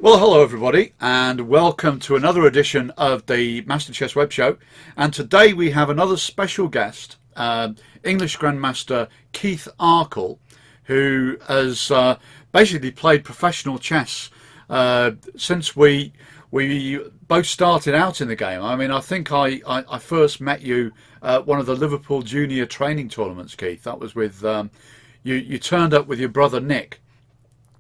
Well, hello everybody, and welcome to another edition of the Master Chess Web Show. And today we have another special guest, English Grandmaster Keith Arkell, who has basically played professional chess since we both started out in the game. I mean, I think I first met you at one of the Liverpool Junior training tournaments, Keith. That was with you turned up with your brother Nick,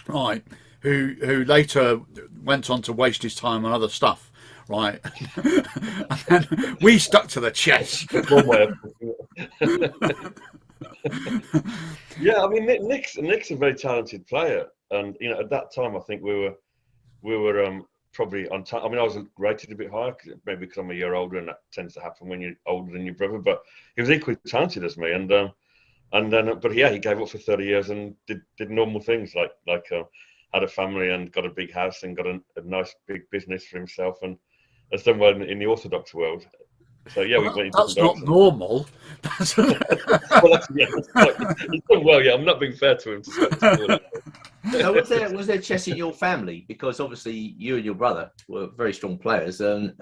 right? Who later went on to waste his time on other stuff, right? And then we stuck to the chess. One way of yeah, I mean Nick's a very talented player, and at that time I think we were probably on time. I mean, I was rated a bit higher, maybe because I'm a year older, and that tends to happen when you're older than your brother. But he was equally talented as me, and then but yeah, he gave up for 30 years and did normal things like had a family and got a big house and got a nice big business for himself, and has done well in the Orthodox world. So yeah, we went in That's not normal. well, he's done well. Yeah, I'm not being fair to him. So was there chess in your family? Because obviously you and your brother were very strong players. And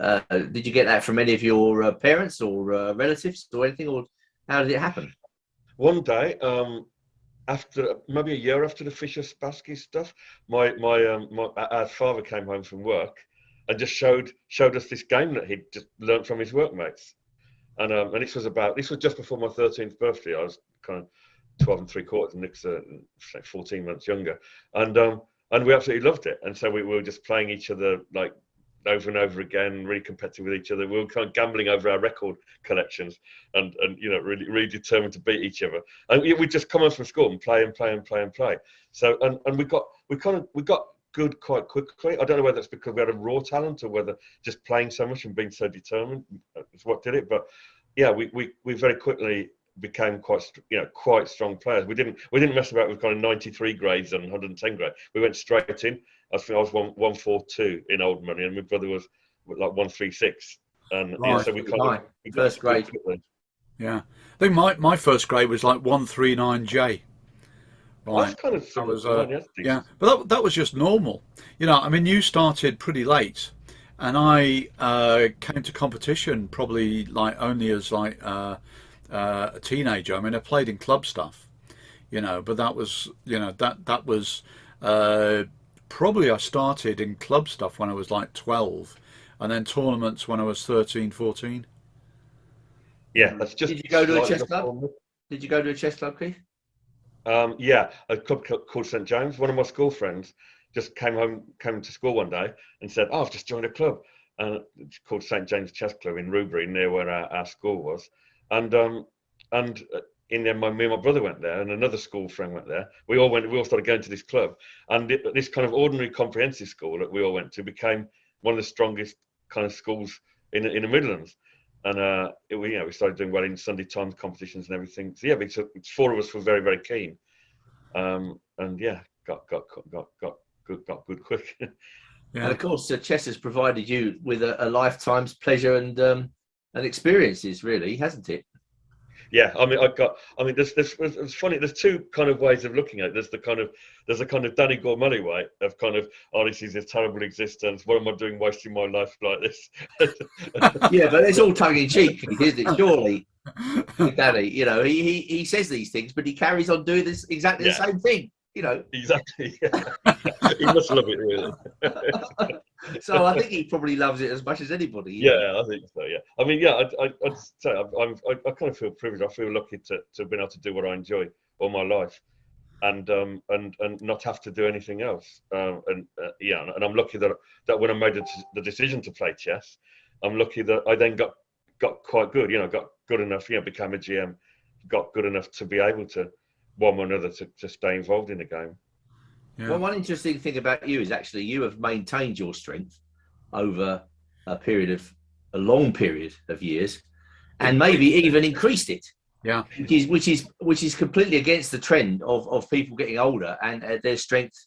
did you get that from any of your parents or relatives or anything, or how did it happen? One day, after maybe a year after the Fischer Spassky stuff, our father came home from work and just showed us this game that he'd just learnt from his workmates, and this was just before my 13th birthday. I was kind of 12 3/4, and Nick's 14 months younger, and we absolutely loved it. And so we were just playing each other like over and over again, really competitive with each other. We were kind of gambling over our record collections, and really determined to beat each other. And we just come home from school and play. So and we got good quite quickly. I don't know whether it's because we had a raw talent or whether just playing so much and being so determined is what did it. But yeah, we very quickly became quite strong players. We didn't mess about with kind of 93 grades and 110 grades. We went straight in. I think I was 142 in old money, and my brother was like 136. And right. Yeah, so we first grade. Yeah, I think my first grade was like 139J. Right. That's kind of similar. Yeah, but that was just normal. I mean, you started pretty late, and I came to competition probably like only as like a teenager. I mean, I played in club stuff, but that was that was probably I started in club stuff when I was like 12, and then tournaments when I was 13, 14. Yeah, that's just. Did you go to a chess club? Did you go to a chess club, Keith? Yeah, a club called St James. One of my school friends just came to school one day and said, "Oh, I've just joined a club," and it's called St James Chess Club in Rubery, near where our school was. And in there, me and my brother went there, and another school friend went there. We all started going to this club, and this kind of ordinary comprehensive school that we all went to became one of the strongest kind of schools in the Midlands. And we started doing well in Sunday Times competitions and everything. So yeah, it's four of us were very, very keen, and yeah, got good quick. Yeah. And of course, chess has provided you with a lifetime's pleasure and experiences, really, hasn't it? Yeah, I mean, it's funny. There's two kind of ways of looking at it. There's the kind of Danny Gormley way of kind of, oh, this is a terrible existence. What am I doing, wasting my life like this? Yeah, but it's all tongue in cheek, isn't it? Surely, Danny, he says these things, but he carries on doing this exactly the same thing. Exactly. Yeah. He must love it, really. So I think he probably loves it as much as anybody. Yeah, I think so. Yeah, I mean, yeah, I'd say I kind of feel privileged. I feel lucky to have been able to do what I enjoy all my life, and not have to do anything else. And I'm lucky that when I made the decision to play chess, I'm lucky that I then got quite good. Got good enough. Became a GM, got good enough to be able to one way or another to stay involved in the game. Yeah. Well, one interesting thing about you is actually you have maintained your strength over a long period of years, and maybe even increased it. Yeah, which is completely against the trend of people getting older and their strength,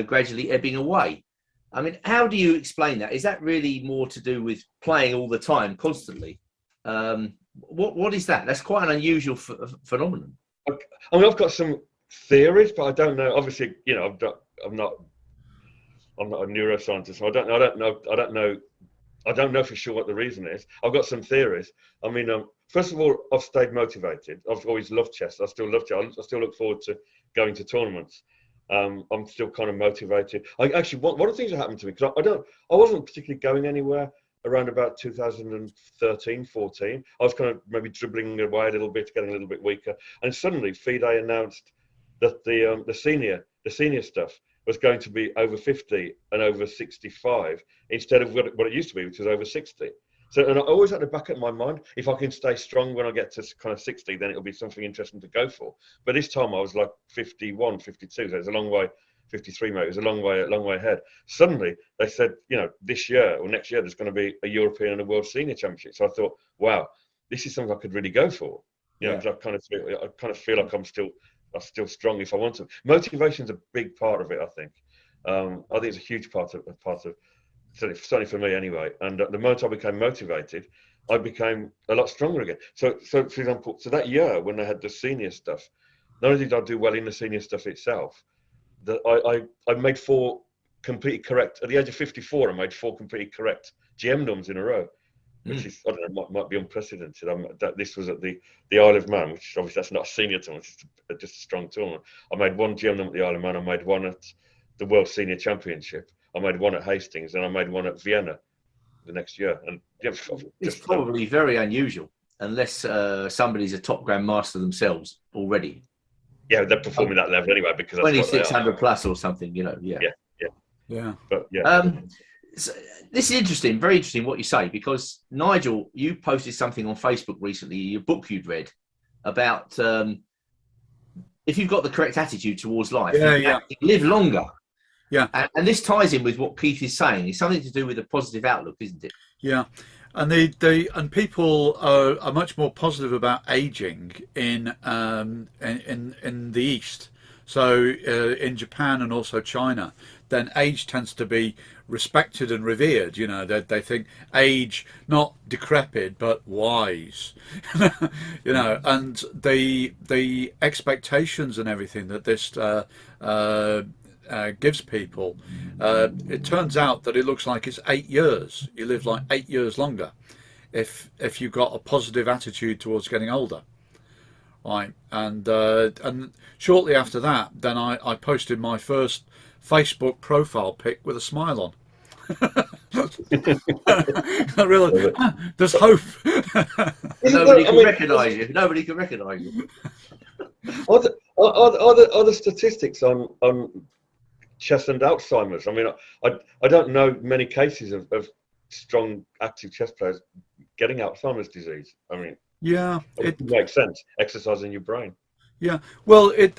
gradually ebbing away. I mean, how do you explain that? Is that really more to do with playing all the time, constantly? What is that? That's quite an unusual phenomenon. I mean, I've got some theories, but I don't know. Obviously, I'm not I'm not a neuroscientist, so I don't know for sure what the reason is. I've got some theories. I mean, first of all, I've stayed motivated. I've always loved chess. I still love chess. I still look forward to going to tournaments. I'm still kind of motivated. I actually, one of the things that happened to me, because I wasn't particularly going anywhere around about 2013, 14. I was kind of maybe dribbling away a little bit, getting a little bit weaker, and suddenly FIDE announced that the senior stuff was going to be over 50 and over 65 instead of what it used to be, which was over 60. So, and I always had to back up my mind, if I can stay strong when I get to kind of 60, then it'll be something interesting to go for. But this time I was like 51, 52, so it's a long way, 53 maybe, it was a long way ahead. Suddenly they said, you know, this year or next year there's going to be a European and a World Senior Championship. So I thought, wow, this is something I could really go for. You know, because I kind of feel like I'm still strong if I want to. Motivation's a big part of it, I think. I think it's a huge part of certainly for me anyway. And the moment I became motivated, I became a lot stronger again. So for example, so that year when I had the senior stuff, not only did I do well in the senior stuff itself, that I made 4 completely correct at the age of 54. I made 4 completely correct GM numbers in a row, which is, I don't know, might be unprecedented. This was at the Isle of Man, which obviously that's not a senior tournament, it's just a strong tournament. I made 1 GM number at the Isle of Man. I made 1 at the World Senior Championship. I made 1 at Hastings, and I made 1 at Vienna the next year. And it's probably very unusual unless somebody's a top grandmaster themselves already. Yeah, they're performing that level anyway because that's 2600 plus or something, you know. Yeah. But yeah. So this is interesting, very interesting what you say, because Nigel, you posted something on Facebook recently, your book you'd read about if you've got the correct attitude towards life, you can live longer. Yeah. And this ties in with what Keith is saying. It's something to do with a positive outlook, isn't it? Yeah. And and people are much more positive about aging in the East. So in Japan and also China, then age tends to be respected and revered. You know, they think age not decrepit but wise. You know, and the expectations and everything that this gives people, it turns out that it looks like it's 8 years. You live like 8 years longer if you've got a positive attitude towards getting older. Right, and shortly after that, then I posted my first Facebook profile pic with a smile on. I realised there's hope. Nobody can recognise you. Nobody can recognise you. Are the statistics on chess and Alzheimer's? I mean, I don't know many cases of strong active chess players getting Alzheimer's disease. I mean, yeah, it makes sense. Exercising your brain. Yeah, well, I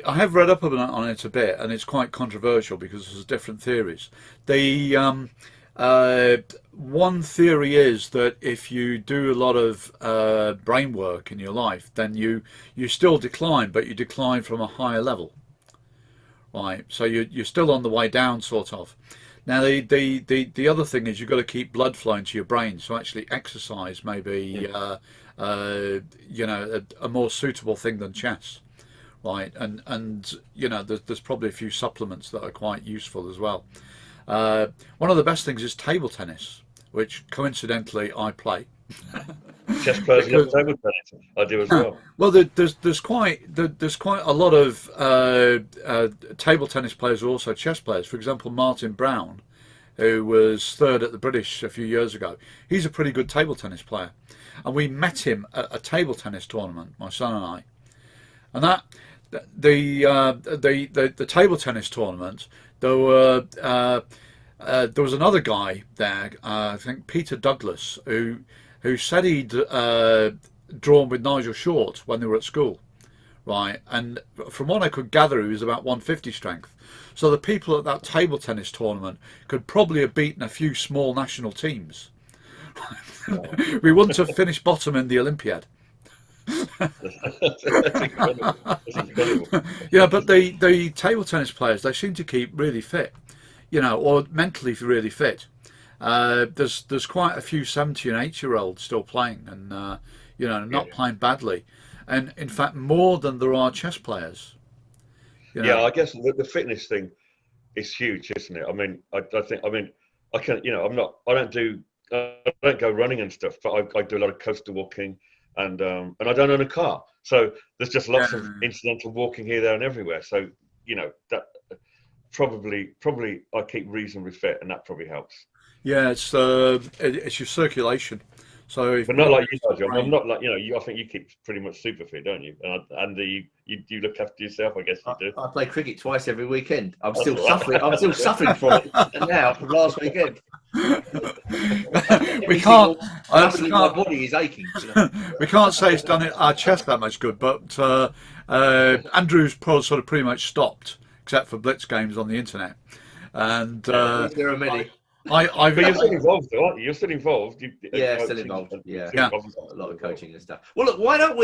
have read up on it a bit, and it's quite controversial because there's different theories. One theory is that if you do a lot of brain work in your life, then you still decline, but you decline from a higher level. Right, so you're still on the way down, sort of. Now the other thing is you've got to keep blood flowing to your brain, so actually exercise may be you know, a more suitable thing than chess, right? And you know, there's probably a few supplements that are quite useful as well. One of the best things is table tennis, which coincidentally I play. Chess players love table tennis. I do as well. Well, there's quite a lot of table tennis players who are also chess players. For example, Martin Brown, who was 3rd at the British a few years ago, he's a pretty good table tennis player, and we met him at a table tennis tournament, my son and I. And that the table tennis tournament, there was another guy there, I think Peter Douglas, who said he'd drawn with Nigel Short when they were at school, right? And from what I could gather, he was about 150 strength. So the people at that table tennis tournament could probably have beaten a few small national teams. We wouldn't have finished bottom in the Olympiad. That's incredible. That's incredible. Yeah, but the table tennis players, they seem to keep really fit, you know, or mentally really fit. There's quite a few 70 and 8-year-olds still playing, and you know, not playing badly, and in fact more than there are chess players. You Yeah, know? I guess the fitness thing is huge, isn't it? I mean, I think, I mean, I can, you know, I don't go running and stuff, but I do a lot of coastal walking, and I don't own a car, so there's just lots of Yeah. incidental walking here, there, and everywhere. So you know that probably I keep reasonably fit, and that probably helps. Yeah, it's your circulation. So if But not blood like you, goes to the Nigel. I'm brain, not like, you know, I think you keep pretty much super fit, don't you? And you look after yourself, I guess you do. I play cricket twice every weekend. I'm That's still all right. suffering. I'm still suffering from it now from last weekend. we Every can't. single We muscle in my can't. body is aching. You know? We can't say it's done our chest that much good, but Andrew's sort of pretty much stopped, except for blitz games on the internet. And There are many. I've But you're still involved, though, aren't you? You're still involved. Yeah, still Coaching involved. and Yeah, Yeah. a lot of coaching and stuff. Well, look, why don't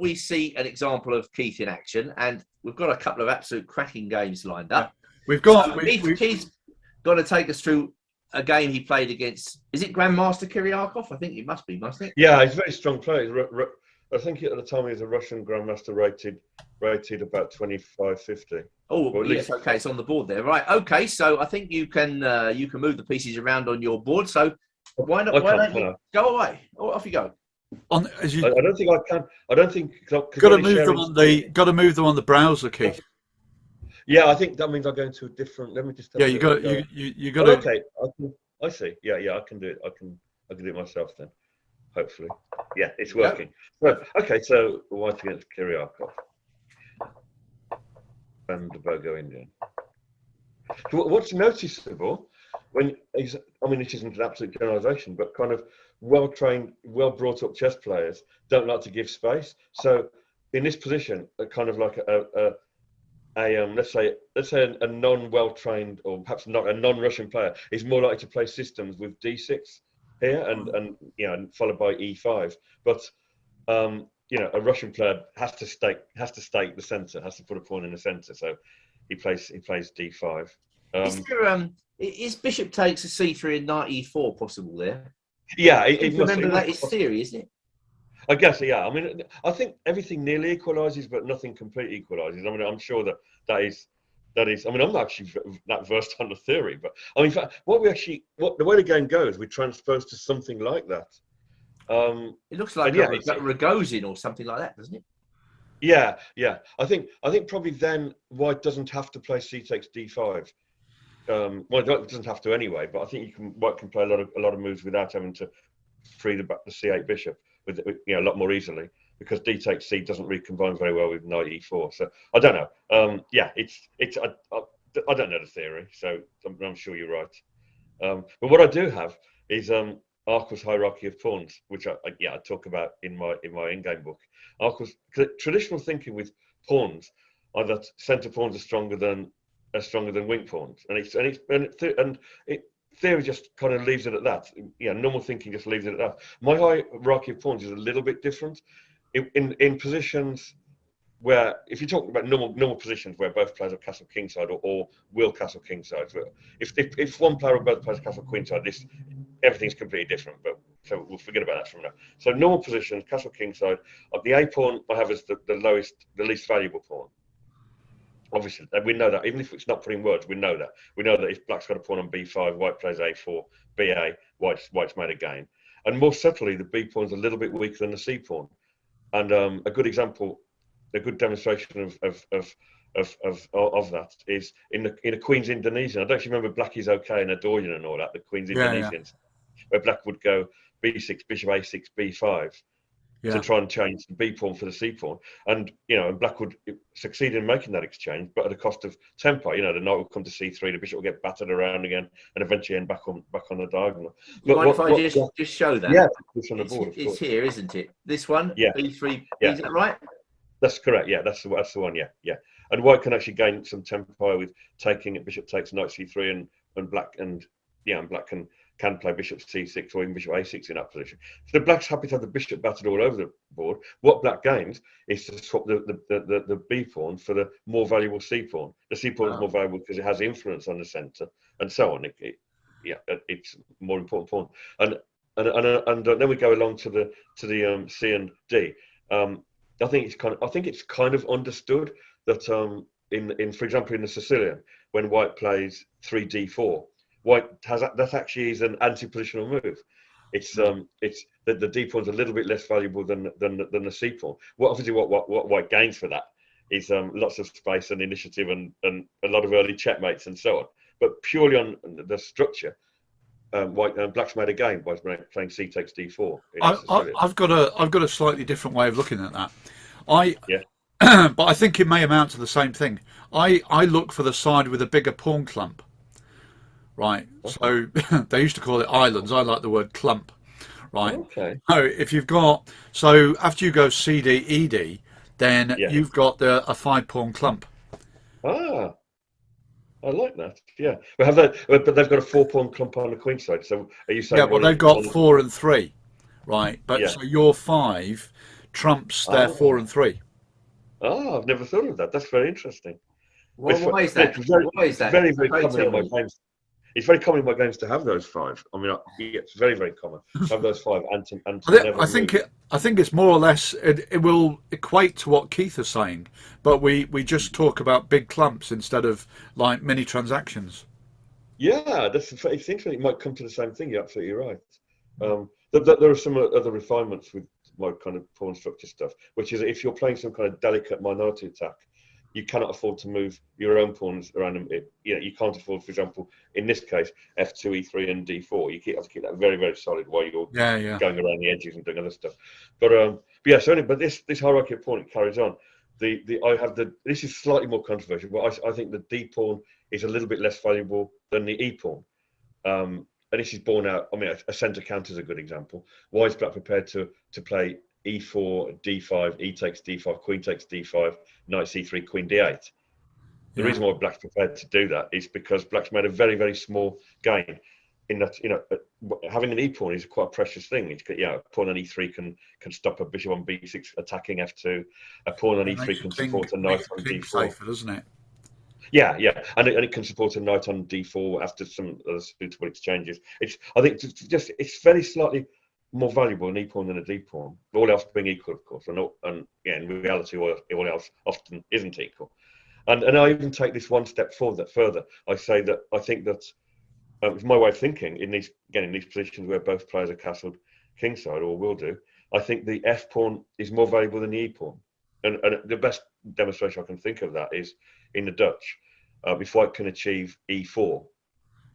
we see an example of Keith in action? And we've got a couple of absolute cracking games lined up. we've got So Keith's going to take us through a game he played against. Is it Grandmaster Kiryakov? I think it must be, mustn't it? Yeah, he's a very strong player. I think at the time he was a Russian grandmaster, rated about 2550. Oh, Or at yes. least- Okay, it's on the board there, right? Okay, so I think you can move the pieces around on your board. So why I don't can't, you go away? Oh, off you go. on as you I don't think I can. I don't think. got to move them on the browser, Keith. Yeah, I think that means I'm going to a different. Let me just. Yeah, you got Oh, to. okay, I see. Yeah, I can do it. I can do it myself then. Hopefully. Yeah, it's working. So, okay, so white against Kiryakov. And Bogo Indian. So what's noticeable when he's, I mean, this isn't an absolute generalisation, but kind of well-trained, well-brought-up chess players don't like to give space. So in this position, kind of like let's say a non-well-trained, or perhaps not a non-Russian player is more likely to play systems with d6 here, and you know, followed by e5. But you know, a Russian player has to stake the centre, has to put a pawn in the centre. So he plays d5. Is bishop takes a c3 and knight e4 possible there? Yeah, it must. Remember that is theory, isn't it? I guess, yeah. I mean, I think everything nearly equalises, but nothing completely equalises. I mean, I'm sure that is. I mean, I'm not actually that versed on the theory, but I mean, in fact, the way the game goes, we transpose to something like that. It looks like Rogozin or something like that, doesn't it? Yeah. I think probably then white doesn't have to play c takes d5. Well, it doesn't have to anyway, but I think white can play a lot of moves without having to free the c8 bishop with you know, a lot more easily, because d takes c doesn't really combine very well with knight e4. So I don't know. Yeah, I don't know the theory, so I'm sure you're right. But what I do have is Arkell's hierarchy of pawns, which I talk about in my in-game book. Arkell's traditional thinking with pawns are that centre pawns are stronger than wing pawns, and theory just kind of leaves it at that. Yeah, normal thinking just leaves it at that. My hierarchy of pawns is a little bit different. In positions where, if you're talking about normal positions where both players are castle kingside or will castle kingside, if one player or both players castle queenside, everything's completely different. But so we'll forget about that from now. So normal positions, castle kingside. The a pawn I have as the least valuable pawn. Obviously, we know that, even if it's not putting words, we know that. We know that if black's got a pawn on b5, white plays a4, ba, white's made a gain. And more subtly, the b pawn's a little bit weaker than the c pawn. And a good example, a good demonstration of that is in a Queen's Indonesian. I don't actually remember black is okay and Adorian and all that, the Queen's Indonesians, where black would go b6, bishop a6, b5. To try and change the b pawn for the c pawn, and you know, and black would succeed in making that exchange, but at a cost of tempo. You know, the knight will come to c3, the bishop will get battered around again, and eventually end back on the diagonal. You mind if I just show that? Yeah, it's on the board. It's here, isn't it? This one. Yeah. b3. Yeah. Is that right? That's correct. Yeah, that's the one. Yeah. And white can actually gain some tempo with taking it. Bishop takes knight c3, and black can play bishop c6 or even bishop a6 in that position. So the black's happy to have the bishop battered all over the board. What black gains is to swap the b pawn for the more valuable c pawn. The c pawn is more valuable because it has influence on the centre, and so on. It's a more important pawn. And then we go along to the c and d. I think it's kind of understood that in for example in the Sicilian, when white plays 3d4, white has that actually is an anti-positional move. It's that the d pawn's a little bit less valuable than the c pawn. Obviously what white gains for that is lots of space and initiative and a lot of early checkmates and so on. But purely on the structure, black's made a gain by playing c takes d4. I've got a slightly different way of looking at that. I Yeah. but I think it may amount to the same thing. I look for the side with a bigger pawn clump. Right. So they used to call it islands. I like the word clump. Right. Okay. So if you've got, so after you go CD, ED, then Yeah. you've got a 5 pawn clump. Ah, I like that. Yeah. But have they? But they've got a 4 pawn clump on the queen side. So are you saying? Yeah, well they've got 4 and 3. Right. But Yeah. so your 5 trumps their 4 and 3. Oh, I've never thought of that. That's very interesting. Well, why is that? Why is that? Very, very Pray common in tell my me. games. It's very common in my games to have those 5. I mean, it's very, very common to have those 5 and to never move. I think it's more or less it will equate to what Keith is saying, but we just talk about big clumps instead of like mini transactions. Yeah, it seems like it might come to the same thing. You're absolutely right. There are some other refinements with my kind of pawn structure stuff, which is if you're playing some kind of delicate minority attack, you cannot afford to move your own pawns around them. You can't afford, for example, in this case, f2, e3, and d4. You have to keep that very, very solid while you're going around the edges and doing other stuff. But yeah, certainly. But this hierarchy of pawn, it carries on. This is slightly more controversial, but I think the d pawn is a little bit less valuable than the e pawn. And this is borne out. I mean, a centre counter is a good example. Why is black prepared to play e4, d5, e takes d5, queen takes d5, knight c3, queen d8? The reason why black's prepared to do that is because black's made a very, very small gain. In that, having an e pawn is quite a precious thing. A pawn on e3 can stop a bishop on b6 attacking f2. A pawn on e3 can support a knight on d4. Safer, doesn't it? Yeah, and it can support a knight on d4 after some other suitable exchanges. I think it's very slightly more valuable an e pawn than a d pawn. All else being equal, of course, and in reality, all else often isn't equal. And I even take this one step further. I say that I think that it's my way of thinking in these positions where both players are castled kingside or will do. I think the f pawn is more valuable than the e pawn, and the best demonstration I can think of that is in the Dutch. If white can achieve e4,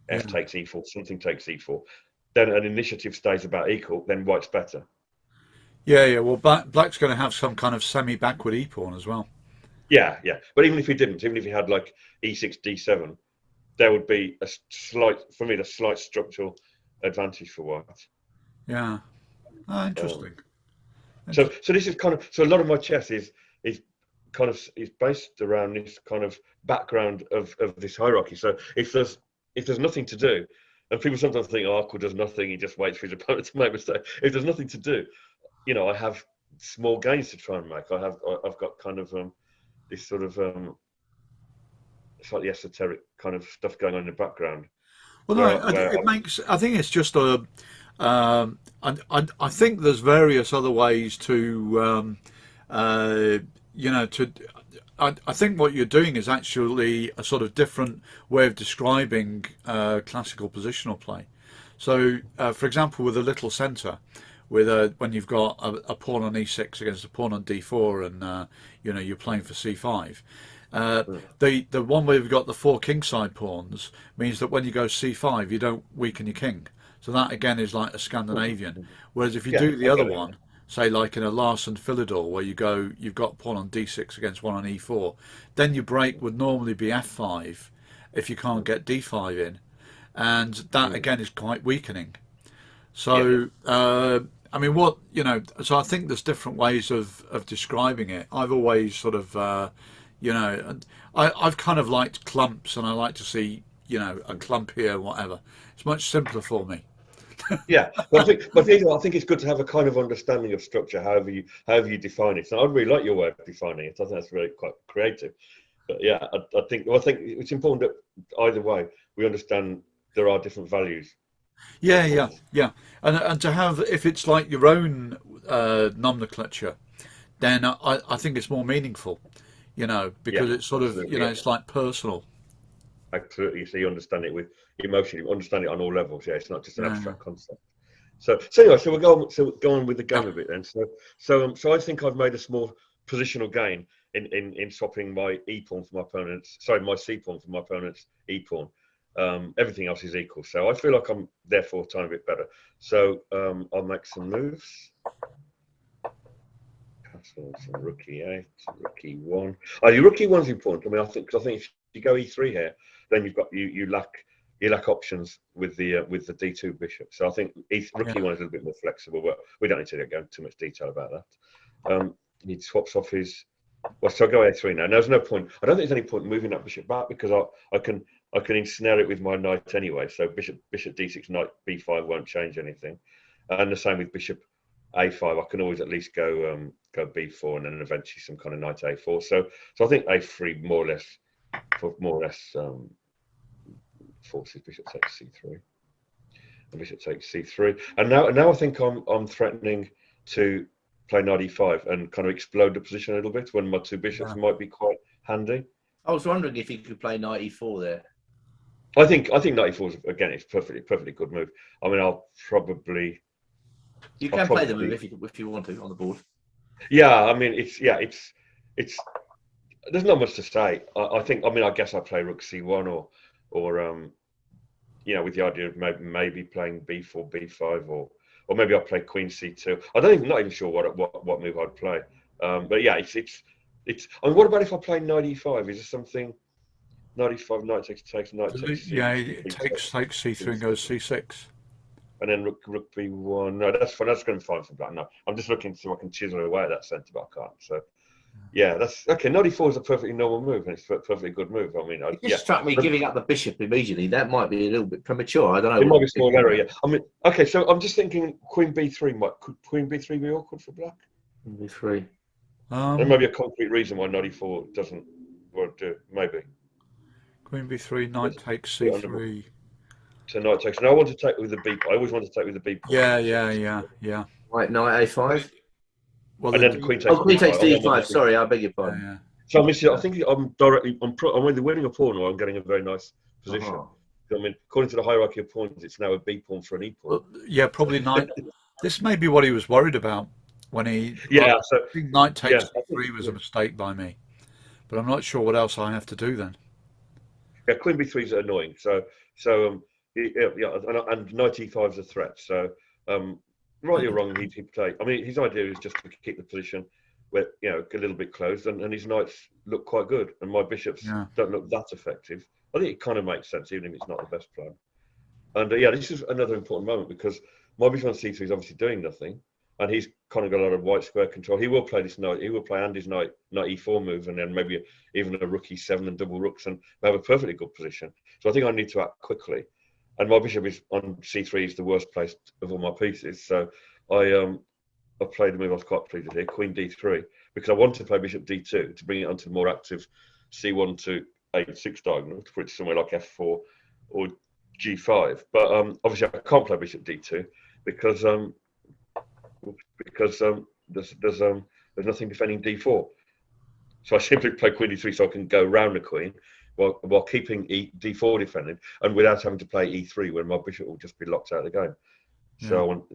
f takes e4, something takes e4, then an initiative stays about equal, then white's better. Yeah. Well, black's going to have some kind of semi-backward e pawn as well. Yeah. But even if he didn't, even if he had like e6, d7, there would be a slight structural advantage for white. Yeah. Oh, interesting. So this is kind of, so a lot of my chess is based around this kind of background of this hierarchy. So if there's nothing to do, and people sometimes think, Arkell does nothing, he just waits for his opponent to make a mistake. If there's nothing to do, I have small gains to try and make. I've got kind of this sort of slightly esoteric kind of stuff going on in the background. Well, it makes. I think it's just a. I think there's various other ways to. I think what you're doing is actually a sort of different way of describing classical positional play. So, for example, with a little centre, when you've got a pawn on e6 against a pawn on d4, and you're playing for c5. The one where you've got the 4 kingside pawns means that when you go c5, you don't weaken your king. So that again is like a Scandinavian. Whereas if you do the other one, say like in a Larsen Philidor, where you've got pawn on d6 against one on e4, then your break would normally be f5 if you can't get d5 in, and that again is quite weakening. So I mean, so I think there's different ways of describing it. I've always sort of I've kind of liked clumps, and I like to see a clump here, whatever. It's much simpler for me. Yeah, but I think it's good to have a kind of understanding of structure, however you define it. So I really like your way of defining it. I think that's really quite creative. But yeah, I think it's important that either way we understand there are different values. Yeah, and to have, if it's like your own nomenclature, then I think it's more meaningful. you know, because it's sort of, you know, it's like personal. Absolutely. So you understand it with emotion, you understand it on all levels. Yeah, it's not just an abstract concept. So anyway, so we'll go on with the game a bit then. So I think I've made a small positional gain in swapping my e pawn for my opponent's, sorry, my c pawn for my opponent's e pawn. Everything else is equal, so I feel like I'm therefore a tiny bit better. So I'll make some moves. Castle, some rook e8, rook e1. Oh, your rook e1's important. I mean, I think if you go e3 here, then you lack options with the d2 bishop. So I think rook e1 is a little bit more flexible, but we don't need to go into too much detail about that. He swaps off his. Well, so I'll go a3 now. There's no point. I don't think there's any point moving that bishop back because I can ensnare it with my knight anyway. So bishop d6, knight b5 won't change anything, and the same with bishop a5. I can always at least go b4 and then eventually some kind of knight a4. So I think a3 more or less forces bishop takes c3, and bishop takes c3. And now I think I'm threatening to play knight e5 and kind of explode the position a little bit when my two bishops might be quite handy. I was wondering if you could play knight e4 there. I think knight e4 is, again, it's perfectly good move. I mean, You can play the move if you want to on the board. Yeah, I mean, it's there's not much to say. I think, I mean, I guess I play rook c1 or you know, with the idea of maybe playing b4, b5, or maybe I'll play queen c2. Not even sure what move I'd play. But yeah, it's. I mean, what about if I play knight e5? Is there something? Knight e5, knight takes, knight takes. Yeah, it takes c3 and goes c6. And then rook b1. No, that's fine. That's going to be fine for black. No, I'm just looking to see if I can chisel away at that centre, but I can't. So, yeah, that's okay. Knight e4 is a perfectly normal move, and it's a perfectly good move. I mean, it just struck me giving up the bishop immediately. That might be a little bit premature. I don't know. It might be a small error. Yeah. I mean, okay. So I'm just thinking queen b3 could queen b3 be awkward for black? Queen b3. There may be a concrete reason why knight e4 doesn't work. Maybe. Queen b3, knight takes c3. So knight takes. And I want to take with the b. I always want to take with the b. Yeah. Right, knight a5. Well, and then queen takes. Oh, queen takes d5. Sorry, I beg your pardon. Yeah. So I think I'm either winning a pawn or I'm getting a very nice position. I mean, according to the hierarchy of pawns, it's now a b pawn for an e pawn. Well, yeah, probably knight. This may be what he was worried about when he. Yeah. I think knight takes c3 was a mistake by me, but I'm not sure what else I have to do then. Yeah, queen b3 is annoying. So and knight e5 is a threat. So right or wrong, he'd play. I mean, his idea is just to keep the position where, you know, a little bit closed, and his knights look quite good, and my bishops don't look that effective. I think it kind of makes sense, even if it's not the best plan. And yeah, this is another important moment because my bishop on c3 is obviously doing nothing, and he's kind of got a lot of white square control. He will play this knight. He will play Andy's knight e4 move, and then maybe even a rook e7 and double rooks, and we have a perfectly good position. So I think I need to act quickly. And my bishop is on c3 is the worst place of all my pieces. So I played the move I was quite pleased with here, queen d3, because I wanted to play bishop d2 to bring it onto the more active c1 to a6 diagonal, to put it somewhere like f4 or g5. But obviously I can't play bishop d2 because there's nothing defending d4. So I simply play queen d3 so I can go round the queen while keeping d4 defended and without having to play e3 when my bishop will just be locked out of the game. So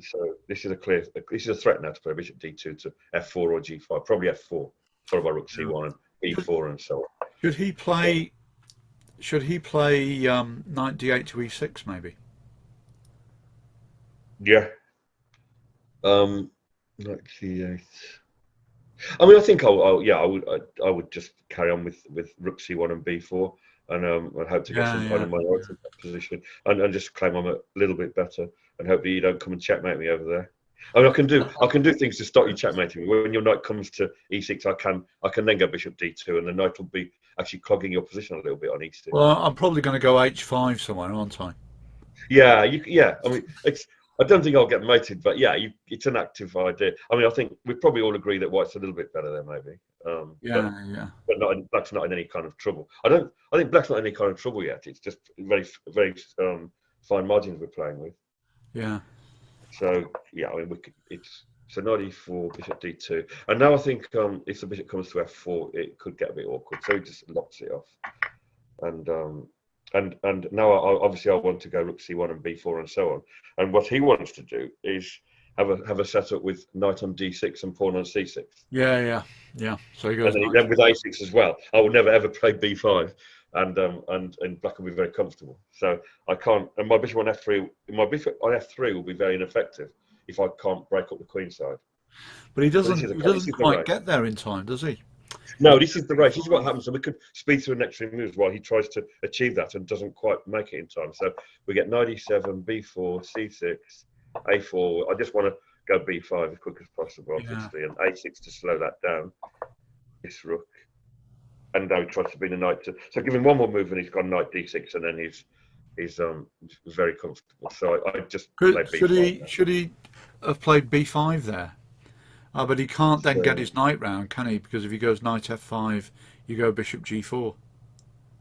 this is a threat now to play bishop d2 to f4 or g5, probably f4, followed by rook c1 and e4 and so on. Should he play knight d8 to e6 maybe? Yeah. Knight d8. I mean, I think I would just carry on with rook c1 and b4, and I'd hope to get some kind of minority position, and just claim I'm a little bit better, and hope that you don't come and checkmate me over there. I mean, I can do things to stop you checkmating me. When your knight comes to e6, I can then go bishop d2, and the knight will be actually clogging your position a little bit on e6. Well, I'm probably going to go h5 somewhere, aren't I? Yeah, I mean, I don't think I'll get mated, but yeah, it's an active idea. I mean, I think we probably all agree that white's a little bit better there, maybe. But black's not in any kind of trouble. I think black's not in any kind of trouble yet. It's just very, very fine margins we're playing with. Yeah. So yeah, I mean, So knight e4, bishop d2, and now I think if the bishop comes to f4, it could get a bit awkward. So he just locks it off, and now obviously I want to go rook c1 and b4 and so on. And what he wants to do is have a setup with knight on d6 and pawn on c6. Yeah. So he goes. And then with a6 as well. I will never ever play b5, and black will be very comfortable. So I can't. And my bishop on f3, my bishop on f3 will be very ineffective if I can't break up the queen side. But he doesn't quite get there in time, does he? No, this is the race. This is what happens. So we could speed through the next three moves while he tries to achieve that and doesn't quite make it in time. So we get knight e7, b4, c6, a4. I just want to go b5 as quick as possible, obviously, and a6 to slow that down. This rook, and now he tries to beat the knight. So give him one more move, and he's got knight d6, and then he's very comfortable. So I just play b5. Should he have played b5 there? But he can't then get his knight round, can he? Because if he goes knight f5, you go bishop g4.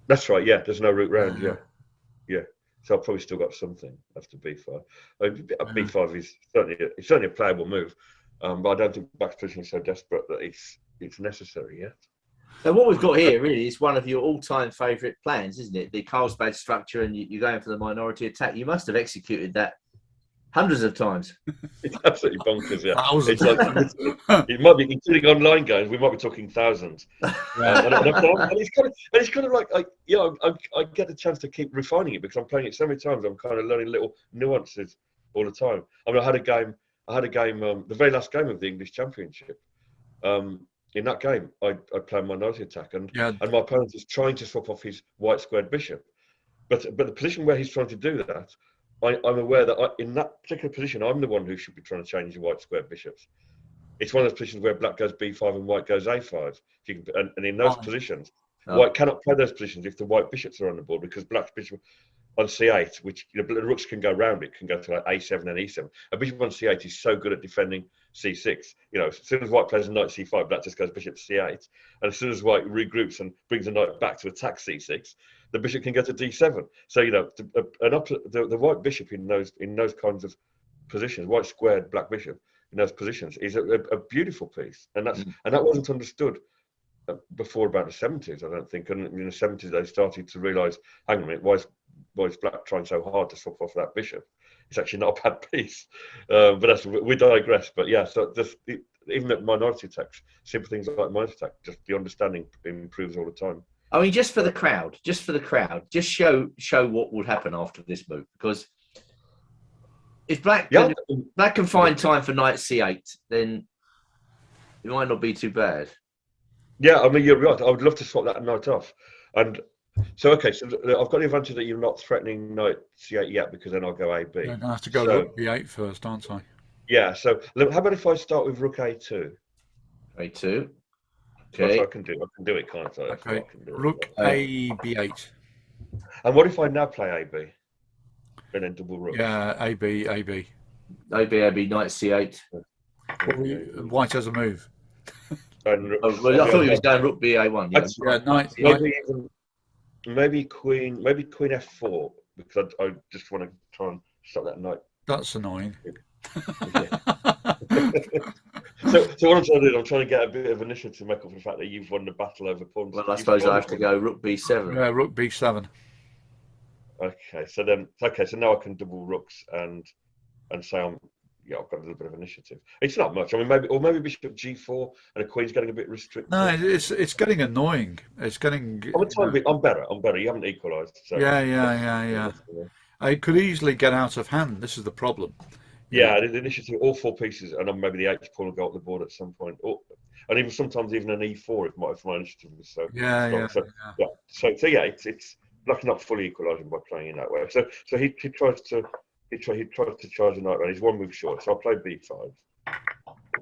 That's right. Yeah, there's no route round. Yeah. So I've probably still got something after b5. B5 is certainly a playable move, but I don't think black's position is so desperate that it's necessary yet. So what we've got here really is one of your all-time favourite plans, isn't it? The Carlsbad structure, and you're going for the minority attack. You must have executed that hundreds of times. It's absolutely bonkers, yeah. Thousands. It's like, it might be, including online games, we might be talking thousands. And it's kind of like, I get a chance to keep refining it because I'm playing it so many times. I'm kind of learning little nuances all the time. I mean, I had a game, the very last game of the English Championship. In that game, I played minority attack, and my opponent is trying to swap off his white squared bishop. But the position where he's trying to do that, I'm aware that in that particular position, I'm the one who should be trying to change the white square bishops. It's one of those positions where black goes b5 and white goes a5. And in those positions, white cannot play those positions if the white bishops are on the board, because black's bishop on c8, which the rooks can go round it, can go to like a7 and e7. A bishop on c8 is so good at defending c6. As soon as white plays a knight c5, black just goes bishop c8. And as soon as white regroups and brings the knight back to attack c6, the bishop can go to d7. So the white bishop in those kinds of positions, white squared black bishop in those positions, is a beautiful piece, and that wasn't understood before about the 70s, I don't think. And in the 70s, they started to realise, hang on a minute, why is black trying so hard to swap off that bishop? It's actually not a bad piece. But we digress. But yeah, so even at minority attacks, simple things like minority attack, just the understanding improves all the time. I mean, just for the crowd, just show what would happen after this move, because if black can find time for knight c8, then it might not be too bad. Yeah, I mean, you're right. I would love to swap that knight off. And so, okay, so I've got the advantage that you're not threatening knight c8 yet, because then I'll go ab. Yeah, I have to go rook b8 first, aren't I? Yeah, so how about if I start with rook a2? a2. Okay. I can do it, can't I? Okay. Rook a b8. And what if I now play ab? And then double rook? Yeah, ab, AB, knight c8. White has a move. I thought he was going rook ba1. Maybe queen f4, because I just want to try and stop that knight. That's annoying. So what I'm trying to do, I'm trying to get a bit of initiative to make up for the fact that you've won the battle over pawns. Well, I suppose I have to go rook b7. Yeah, rook b7. Okay, so now I can double rooks and say I've got a little bit of initiative. It's not much. I mean, maybe bishop g4 and a queen's getting a bit restricted. No, it's getting annoying. It's getting. I'm better. You haven't equalised. So. Yeah. It could easily get out of hand. This is the problem. Yeah, the initiative, all four pieces, and then maybe the h pawn will go up the board at some point, and even sometimes even an e4 if my initiative was so. It's not fully equalising by playing in that way. So he tries to charge a knight round. He's one move short, so I'll play b5,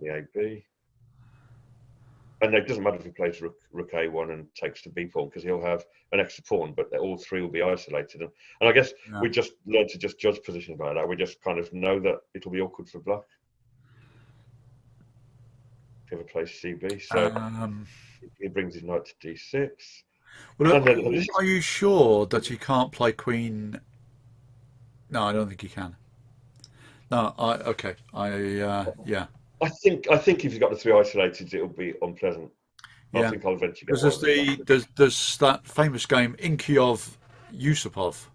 the ab, and it doesn't matter if he plays rook a1 and takes the b pawn, because he'll have an extra pawn, but all three will be isolated. And I guess we just learn to just judge positions like that. We just kind of know that it'll be awkward for black if he ever plays cb. So he brings his knight to d6. Well, are you sure that he can't play queen? No, I don't think he can. No, yeah. I think if you've got the three isolated, it'll be unpleasant. I Yeah, think I'll eventually get because one of them. there's that famous game Inkyov Yusupov.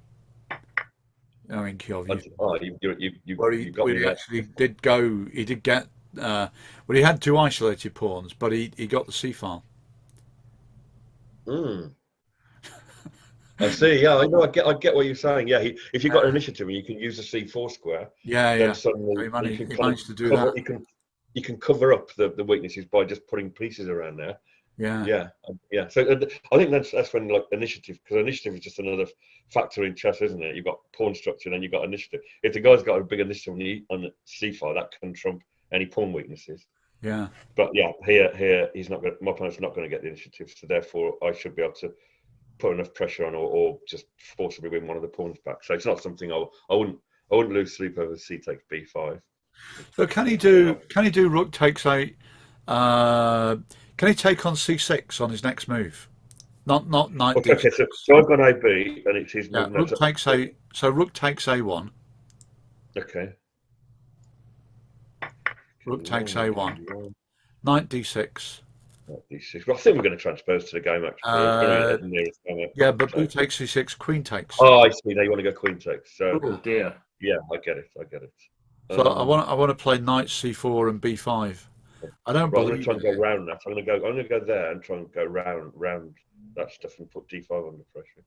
No, Inkyov Yusupov. Oh, you got Where me he there. actually did go, he did get, well, he had two isolated pawns, but he got the C file. Mm. I see. Yeah, I know. I get what you're saying. Yeah, if you've got an initiative and you can use the C4 square, Yeah, then yeah. So suddenly you can he kind of managed to do cover. that. You can cover up the weaknesses by just putting pieces around there. Yeah, Yeah, yeah. So I think that's when like initiative, because initiative is just another factor in chess, isn't it? You've got pawn structure and then you've got initiative. If the guy's got a big initiative on the c5, that can trump any pawn weaknesses. yeah. But yeah, here he's not going. My opponent's not going to get the initiative, so therefore I should be able to put enough pressure on, or just forcibly win one of the pawns back. So it's not something I wouldn't lose sleep over c takes b5. So can he do rook takes eight? Can he take on c6 on his next move? Not knight Okay, d6. so I've got AB and it's his Yeah, move rook next. takes a. So rook takes a1. Okay. Rook takes a1. Knight d6. D6. Well, I think we're going to transpose to the game actually. It's going to be Uh, at the nearest game. yeah, but b takes c6. Queen takes. Oh, I see. Now you want to go queen takes. So Oh dear. yeah, I get it. I get it. So I want to play knight c4 and b5. I don't Right, I'm going to believe try in and go it. round that. I'm going to go there and try and go round that stuff and put D5 under pressure.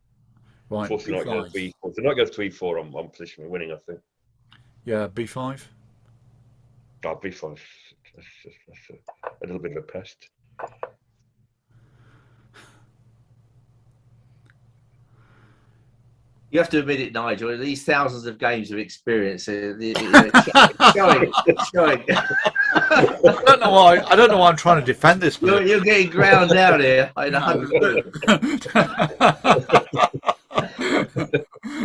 Right, Forcing knight goes b5. B4. If the knight goes to E4, I'm position for winning. I think. Yeah, b5. Oh, B5. That's a little bit of a pest. You have to admit it, Nigel. These thousands of games of experience, showing. I don't know why. I don't know why I'm trying to defend this position. You're getting ground down here in 100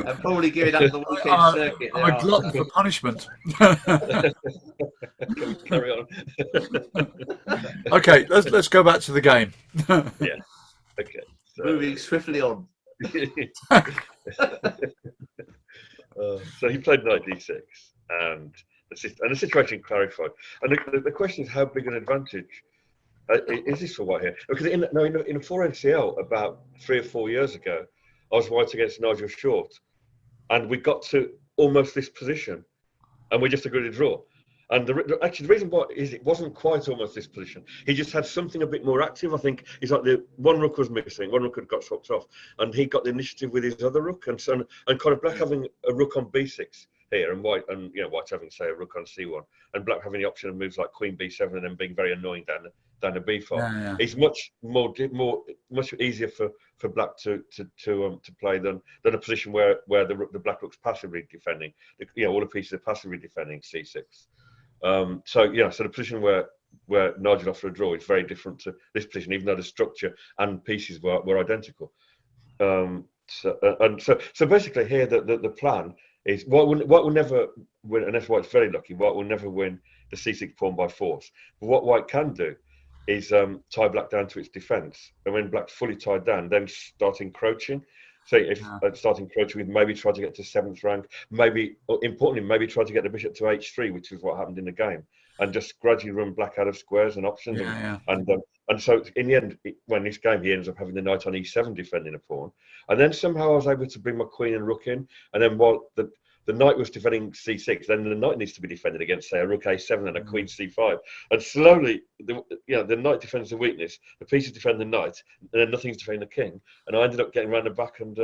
and probably giving up the weekend circuit. I'm a glutton for punishment. Can we carry on? Okay, let's go back to the game. Yeah. Okay. So, Moving swiftly on. So he played knight d6, and the situation clarified. And the question is, how big an advantage is this for white here? Because in a 4NCL about 3 or 4 years ago, I was white against Nigel Short, and we got to almost this position, and we just agreed to draw. And actually, the reason why is it wasn't quite almost this position. He just had something a bit more active. I think it's like the one rook was missing, one rook had got swapped off, and he got the initiative with his other rook. And so, and kind of black having a rook on b6 here, and white white having say a rook on c1, and black having the option of moves like queen b7, and then being very annoying down the b5. Yeah. It's much easier for black to play than a position where the black rook's passively defending. All the pieces are passively defending c6. So the position where Nigel offered a draw is very different to this position, even though the structure and pieces were identical. So basically here the plan is white will never win, unless white's very lucky. White will never win the c6 pawn by force. But what white can do is tie black down to its defence, and when black's fully tied down, then start encroaching. So if start encroaching with maybe try to get to 7th rank, maybe try to get the bishop to h3, which is what happened in the game, and just gradually run black out of squares and options. And so in the end, when this game, he ends up having the knight on e7 defending a pawn, and then somehow I was able to bring my queen and rook in, and then while the knight was defending c6, then the knight needs to be defended against, say, a rook a7 and a queen c5. And slowly, the knight defends the weakness, the pieces defend the knight, and then nothing's defending the king. And I ended up getting round the back and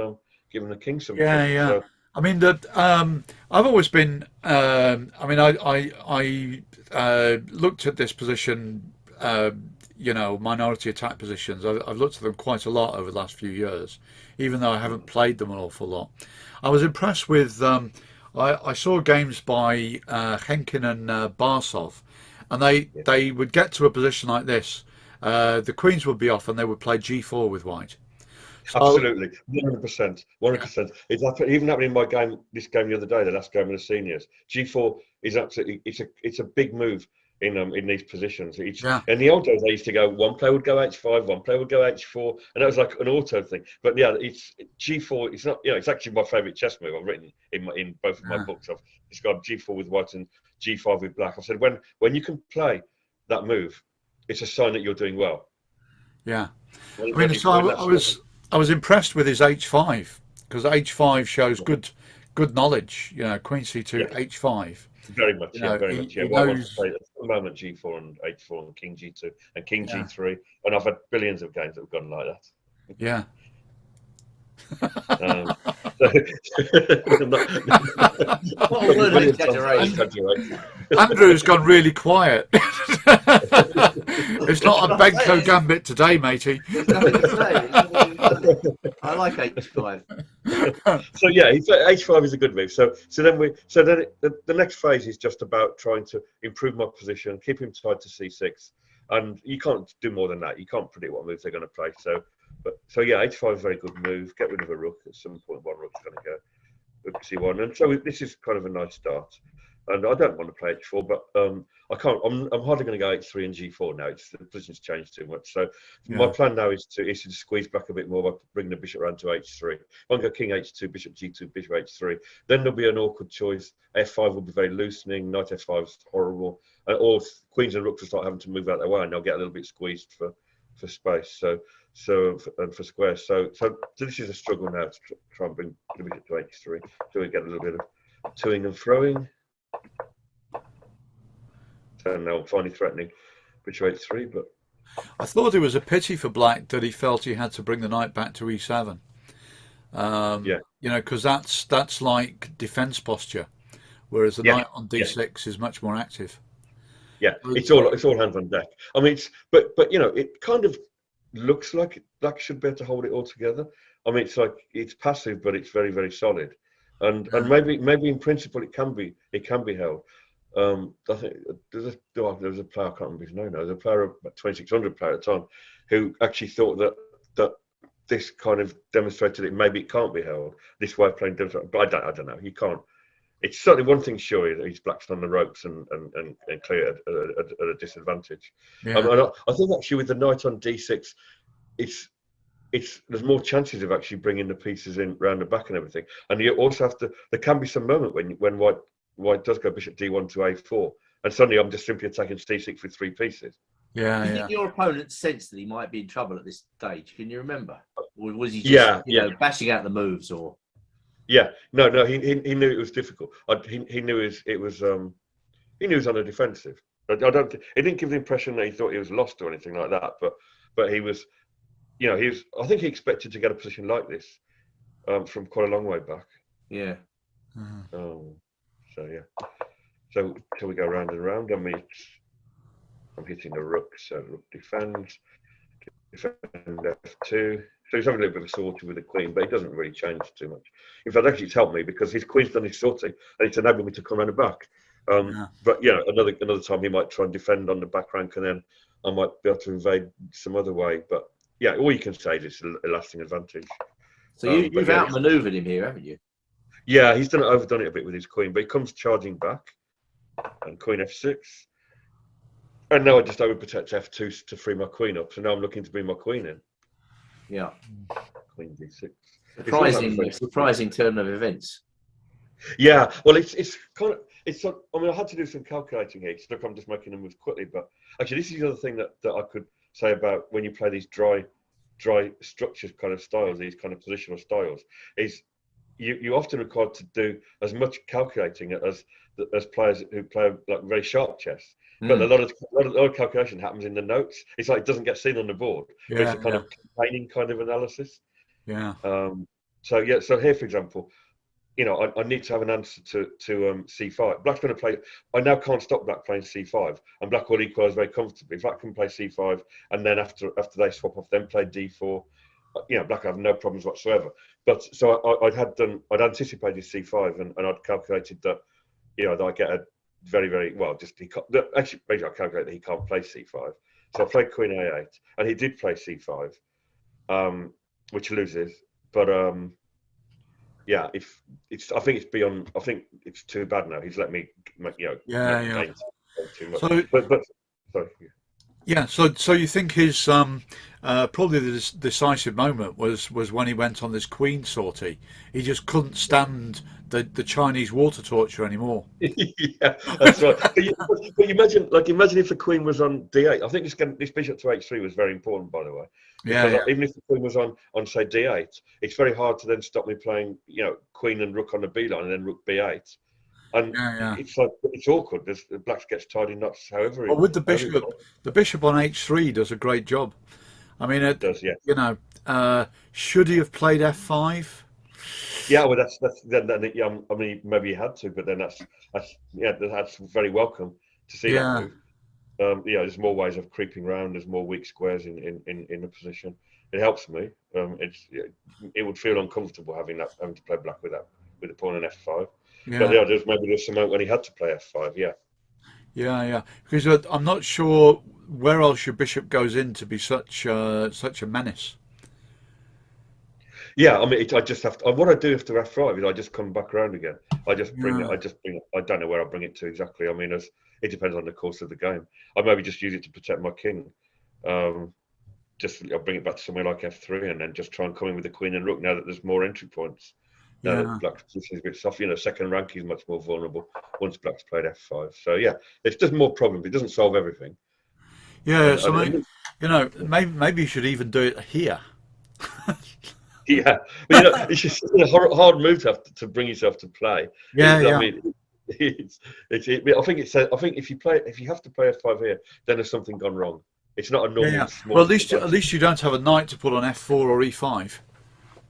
giving the king some. Yeah. So, I mean that. I've always been. I looked at this position. Minority attack positions. I've looked at them quite a lot over the last few years, even though I haven't played them an awful lot. I was impressed with. I saw games by Henkin and Barsov, and they would get to a position like this. The queens would be off, and they would play g4 with white. So, absolutely, 100%. It's even happening in this game the other day, the last game of the seniors. G4 is absolutely it's a big move in these positions. In the old days, I used to go, one player would go h5, one player would go h4, and that was like an auto thing. But yeah, it's g4. It's not, it's actually my favourite chess move. I've written in both of my books. I've described g4 with white and G5 with black. I said, when you can play that move, it's a sign that you're doing well. Yeah. When, I mean, when you- so when that's- I was impressed with his H5 because H5 shows good knowledge. You know, Queen C2, Yeah. H5. Very much, You yeah, know, very much, yeah. he Well, I want to knows. play at the moment G4 and H4 and King G2 and King Yeah. G3, and I've had billions of games that have gone like that. Yeah. So, What a word of billions of exaggeration. exaggeration. Andrew's gone really quiet. It's not a Benko gambit today, matey. There's nothing to say. There's nothing to say. I like H5. So yeah, H5 is a good move. So then the next phase is just about trying to improve my position, keep him tied to C6, and you can't do more than that. You can't predict what moves they're going to play. So yeah, H5 is a very good move. Get rid of a rook at some point. One rook's going to go rook C1, and so this is kind of a nice start. And I don't want to play H4, but I can't. I'm hardly going to go H3 and G4 now. The position's changed too much. So my plan now is to squeeze back a bit more by bringing the bishop around to H3. If I go King H2, Bishop G2, Bishop H3, then there'll be an awkward choice. F5 will be very loosening. Knight F5 is horrible. Or queens and rooks will start having to move out their way, and they'll get a little bit squeezed for space. And for squares. So this is a struggle now to try and bring the bishop to H3. So we get a little bit of toing and throwing. So now I'm finally threatening bishop H3, but I thought it was a pity for Black that he felt he had to bring the knight back to E7. yeah, You know, because that's like defense posture, whereas the knight on D6 is much more active. yeah, it's all hands on deck. I mean, but you know, it kind of looks like Black should be able to hold it all together. I mean, it's like it's passive, but it's very, very solid, and maybe in principle it can be held. I think there was a player, I can't remember his name now. There's a player, about 2600 player at the time, who actually thought that this kind of demonstrated it. Maybe it can't be held. This way of playing, but I don't know. You can't. It's certainly one thing sure that he's Black's on the ropes and clear at a disadvantage. Yeah. And I think actually with the knight on D6, there's more chances of actually bringing the pieces in round the back and everything. And you also have to. There can be some moment when White does go bishop D1 to A4, and suddenly I'm just simply attacking C6 with 3 pieces. Yeah, Do you think your opponent sensed that he might be in trouble at this stage? Can you remember, or was he just you know bashing out the moves? Or No, he knew it was difficult. He knew it was on the defensive. I don't. It didn't give the impression that he thought he was lost or anything like that. But he was, you know, I think he expected to get a position like this from quite a long way back. Yeah. So yeah. So till we go round and round, I'm hitting the rook. So rook defend F2. So he's having a little bit of a sortie with the queen, but it doesn't really change too much. In fact, actually, it's helped me because his queen's done his sortie, and it's enabled me to come around the back. But you know, another time he might try and defend on the back rank, and then I might be able to invade some other way. But yeah, all you can say is it's a lasting advantage. So you've outmaneuvered him here, haven't you? Yeah, he's overdone it a bit with his queen, but he comes charging back, and queen F6. And now I just overprotect F2 to free my queen up. So now I'm looking to bring my queen in. Yeah. Queen D6. Surprising turn of events. Yeah, well, it's kind of I mean, I had to do some calculating here. Look, I'm just making them move quickly, but actually, this is the other thing that I could say about when you play these dry structured kind of styles, these kind of positional styles, is you often required to do as much calculating as players who play like very sharp chess. But a lot of calculation happens in the notes. It's like it doesn't get seen on the board. But it's a kind of campaigning kind of analysis. Yeah. So here, for example, you know, I need to have an answer to C5. Black's going to play. I now can't stop Black playing C5, and Black will equalise very comfortably. Black can play C5, and then after they swap off, then play D4. You know, Black have no problems whatsoever. But so I'd anticipated C5, and I'd calculated that, you know, that I get a very, very well. Actually, basically, I calculated that he can't play C5. So I played Queen A8, and he did play C5, which loses. But yeah, I think it's beyond. I think it's too bad now. He's let me, you know, Yeah. too much. So but sorry. Yeah, so you think his probably the decisive moment was when he went on this Queen sortie. He just couldn't stand the Chinese water torture anymore. Yeah, that's right. But you imagine if the Queen was on D8. I think this bishop to H3 was very important, by the way, Yeah, because yeah, even if the Queen was on say D8, it's very hard to then stop me playing, Queen and Rook on the B line and then Rook B8, and yeah, yeah. it's like it's awkward. The Black gets tied in knots, Well, with however it the bishop on H3 does a great job. I mean, does. Yeah, you know, should he have played F5? yeah. Well, that's then yeah, I mean, maybe he had to, but then that's very welcome to see that Yeah, move. There's more ways of creeping around. There's more weak squares in the position. It helps me. It would feel uncomfortable having to play black with the pawn on F5. But yeah, yeah, there's some moment when he had to play F5. Yeah, yeah, yeah. Because I'm not sure where else your bishop goes in to be such a menace. yeah. I mean, I just have to. What I do after F5 is I just come back around again. I just bring it. Yeah, I don't know where I bring it to exactly. I mean, it depends on the course of the game. I maybe just use it to protect my king. Um, I'll bring it back to somewhere like F3 and then just try and come in with the Queen and Rook now that there's more entry points. Now that yeah, Black's position is a bit soft, second rank is much more vulnerable once Black's played F5. So yeah, it's just more problems. It doesn't solve everything. yeah. And, So and, and maybe you should even do it here. yeah, but it's just a hard move to bring yourself to play. Yeah, I yeah. mean, I think if you have to play F5 here, then there's something gone wrong. It's not a Yeah, normal yeah. Well, small. at least you don't have a knight to put on F4 or E5.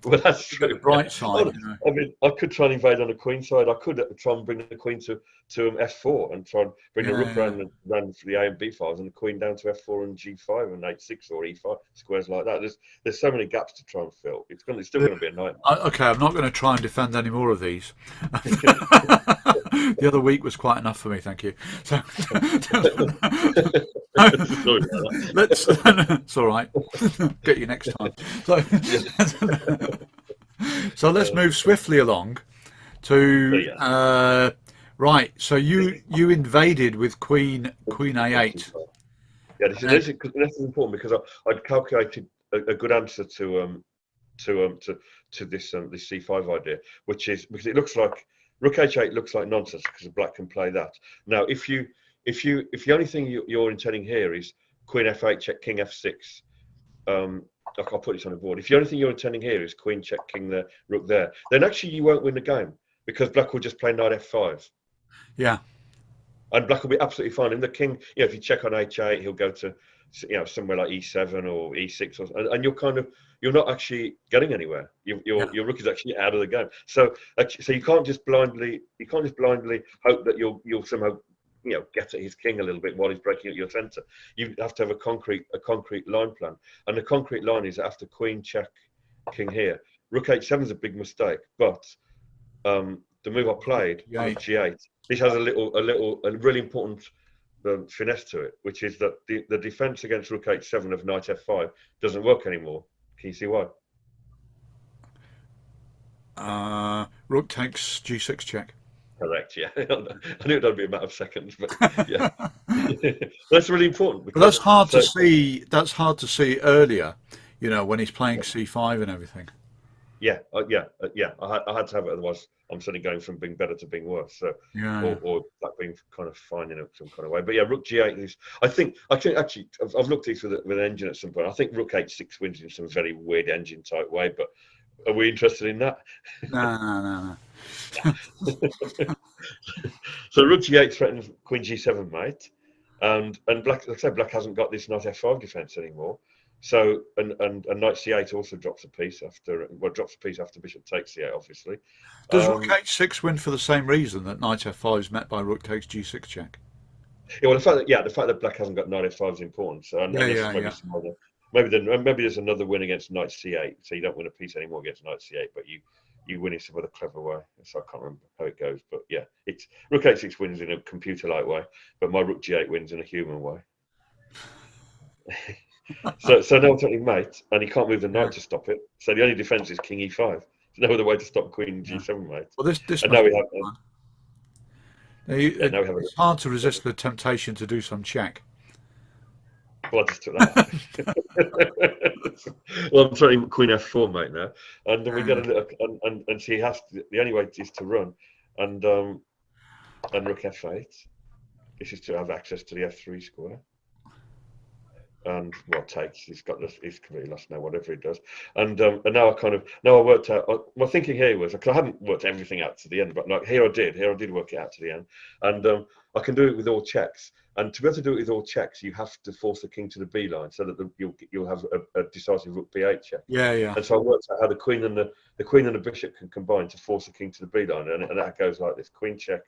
Well, that's You get the true. Yeah. bright side, you know. I mean, I could try and invade on the queen side. I could try and bring the queen to F4 and try and bring the Yeah, rook yeah. round for the A and B files and the queen down to F4 and G5 and H6 or E5 squares like that. There's so many gaps to try and fill. It's still going to be a nightmare. Okay, I'm not going to try and defend any more of these. The other week was quite enough for me, thank you. So Sorry about that. let's. It's all right. Get you next time. So, so let's move swiftly along So to yeah, right. So you invaded with Queen A8. yeah. And then, This is important because I'd calculated a good answer to this C5 idea, which is because it looks like Rook H8 looks like nonsense because Black can play that. Now, if the only thing you're intending here is Queen F8 check King F6, I'll put this on the board. If the only thing you're intending here is Queen check King there, Rook there, then actually you won't win the game because Black will just play Knight F5. yeah, And Black will be absolutely fine. And the king, if you check on H8, he'll go to, somewhere like E7 or E6, and you're not actually getting anywhere. yeah, Your rook is actually out of the game. So you can't just blindly hope that you'll somehow get at his king a little bit while he's breaking at your centre. You have to have a concrete line plan, and the concrete line is after Queen check King here. Rook H7 is a big mistake, but the move I played, Rook G8. This has a really important finesse to it, which is that the defense against Rook H7 of Knight F5 doesn't work anymore. Can you see why? Rook takes G6 check. Correct. Yeah, I knew it'd be a matter of seconds, but yeah, that's really important. But that's hard to see. That's hard to see earlier, when he's playing C5 and everything. Yeah. I had to have it, otherwise I'm suddenly going from being better to being worse. So, Yeah, or that being kind of fine in some kind of way. But yeah, Rook G8 is. I think actually I've looked at this with an engine at some point. I think Rook H6 wins in some very weird engine type way. But are we interested in that? no. So Rook G8 threatens Queen G7, mate, and Black. Like I said, Black hasn't got this Knight F5 defense anymore. So and Knight C8 also drops a piece after Bishop takes C8, obviously. Does Rook H6 win for the same reason that Knight F5 is met by Rook takes G6 check? Yeah, well, the fact that Black hasn't got Knight F5 is important. So maybe there's another win against Knight C8, so you don't win a piece anymore against Knight C8, but you win in some other clever way. So I can't remember how it goes, but yeah, it's Rook H6 wins in a computer-like way, but my Rook G8 wins in a human way. So now it's only mate, and he can't move the knight to stop it. So the only defence is King E5. There's no other way to stop Queen G7, mate. Well, this And now we have. Now we have. It's hard to resist the temptation to do some check. Well, I just took that. Well, I'm trying Queen F4, mate, now, and then we got a little, and she has to, the only way is to run, and Rook F8. This is to have access to the F3 square. And what takes? He's completely lost now, whatever he does. And now I worked out. My thinking here was, because I hadn't worked everything out to the end, but like here I did work it out to the end, and I can do it with all checks. And to be able to do it with all checks, you have to force the king to the B line, so that you'll have a decisive Rook B8 check. Yeah, yeah. And so I worked out how the queen and the bishop can combine to force the king to the B line, and that goes like this: queen check,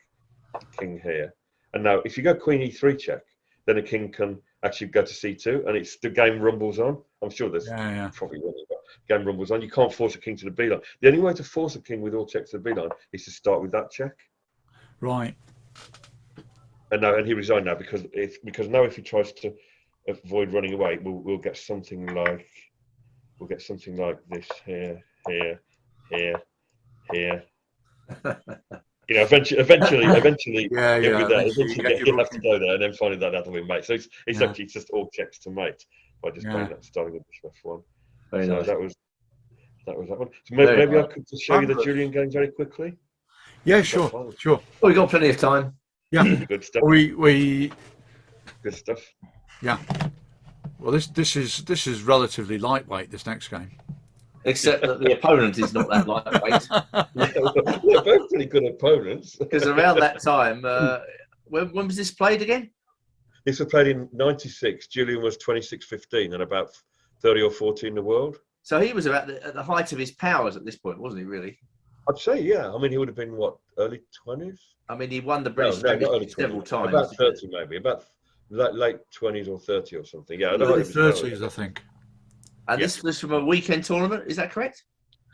king here. And now, if you go queen E3 check, then the king can actually go to C2, and it's the game rumbles on. I'm sure there's probably winning, but game rumbles on. You can't force a king to the B line. The only way to force a king with all checks to the B line is to start with that check. Right. And he resigned now because now if he tries to avoid running away, we'll get something like this here. You know, eventually, Yeah, he'll be there. eventually He'll have to go there, and then finally that'll win mate. So it's actually just all checks to mate by just playing that starting with bishop f1. Very so nice. that was that one. So maybe I could just show you the Julian game very quickly. Yeah, sure. Well, we've got plenty of time. Yeah, good stuff. We good stuff. Yeah. Well, this is relatively lightweight. This next game, except that the opponent is not that lightweight. They're both pretty good opponents. Because around that time, when was this played again? This was played in '96. Julian was 26-15 and about 30 or 40 in the world. So he was at the height of his powers at this point, wasn't he? Really? I'd say, yeah. I mean, he would have been what, early 20s? I mean, he won the British several times. About 30, maybe. About late 20s or 30 or something. Yeah, early 30s, I think. And this was from a weekend tournament. Is that correct?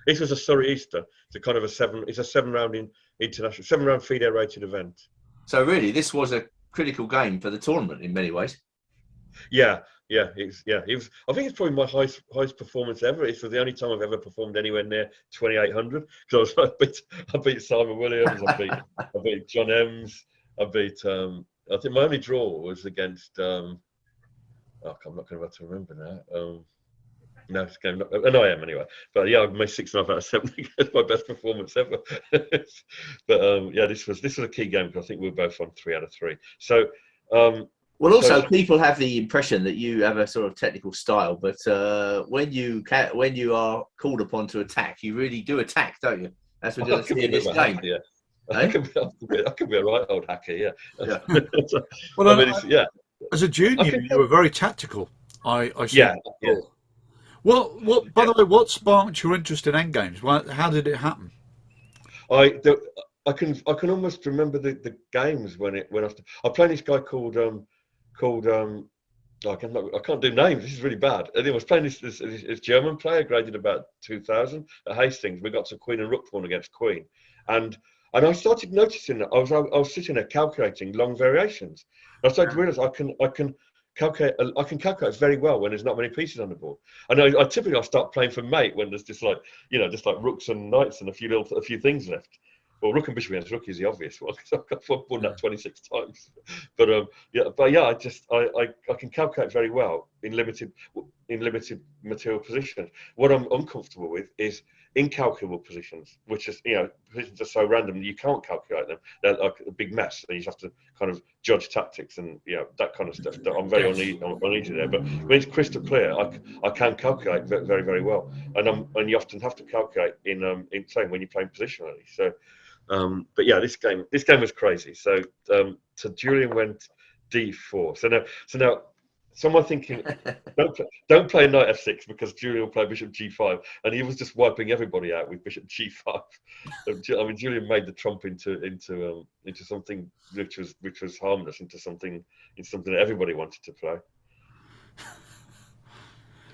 This was a Surrey Easter. It's a kind of a seven-round international, 7-round FIDE rated event. So really, this was a critical game for the tournament in many ways. Yeah. It was. I think it's probably my highest performance ever. It was the only time I've ever performed anywhere near 2,800. Because I beat Simon Williams, I beat John Ems, I think my only draw was against. I'm not going to be able to remember now. No, it's game. And I am anyway. But yeah, I made 6.5 out of 7. It's my best performance ever. But yeah, this was a key game because I think we were both on 3 out of 3. So. Well, also people have the impression that you have a sort of technical style, but when you are called upon to attack, you really do attack, don't you? That's what you're going to see in this game. Yeah, I can be a right old hacker. Yeah. Well, as a junior, you were very tactical. I see. Yeah. What? By the way, what sparked your interest in endgames? How did it happen? I can almost remember the games when I played this guy called I can't do names. This is really bad. And he was playing this German player, graded about 2000 at Hastings. We got to Queen and Rook pawn against Queen, and I started noticing that I was sitting there calculating long variations. And I started to realise I can calculate very well when there's not many pieces on the board. And I typically start playing for mate when there's just like rooks and knights and a few things left. Well, rook and bishop against rook is the obvious one because I've won that 26 times. But I can calculate very well in limited material positions. What I'm uncomfortable with is incalculable positions, which is positions are so random that you can't calculate them. They're like a big mess, and you have to kind of judge tactics and that kind of stuff. I'm very uneasy there. But when it's crystal clear, I can calculate very, very well, and you often have to calculate in when you're playing positionally. So. But yeah, this game was crazy. So Julian went d4. So now someone thinking don't play knight f6 because Julian will play bishop g5, and he was just wiping everybody out with bishop g5. I mean, Julian made the trump into something which was harmless, into something that everybody wanted to play.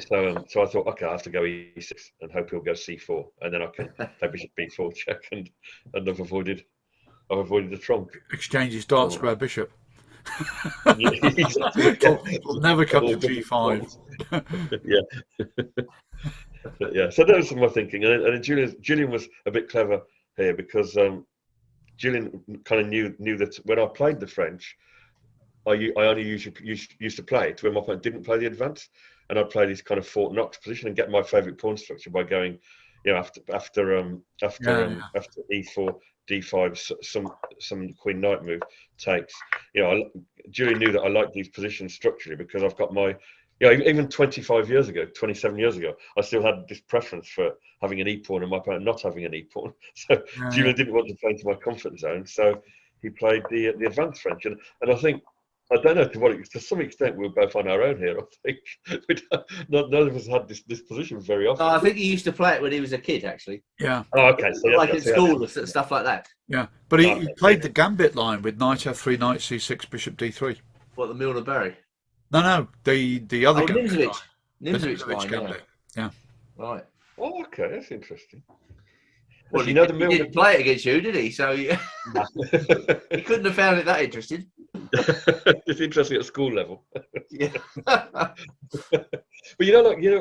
So I thought, okay, I have to go e6 and hope he'll go c4, and then I can play bishop b4 check, and I've avoided the trump. Exchange his dark square bishop. It'll never come to g5. Yeah. So that was my thinking, and Julian was a bit clever here because Julian kind of knew that when I played the French, I only used to play it when my opponent didn't play the advance, and I'd play this kind of Fort Knox position and get my favourite pawn structure by going, after e4, d5, some queen knight move takes. Julie knew that I liked these positions structurally because I've got my, even 27 years ago, I still had this preference for having an e-pawn and my opponent not having an e-pawn. So Julie didn't want to play into my comfort zone, so he played the advanced French, and I think, I don't know to some extent we're both on our own here. I think none of us had this position very often. No, I think he used to play it when he was a kid, actually. Yeah. Oh, okay. So like at school or stuff like that. Yeah, but he played the gambit line with knight f3, knight c6, bishop d3. What, the Milner Berry? No, the other gambit Nimzovich. line. Nimzovich line, gambit. Yeah. Right. Oh, okay, that's interesting. Well, he didn't play it against you, did he? So he couldn't have found it that interesting. It's interesting at school level. Yeah. But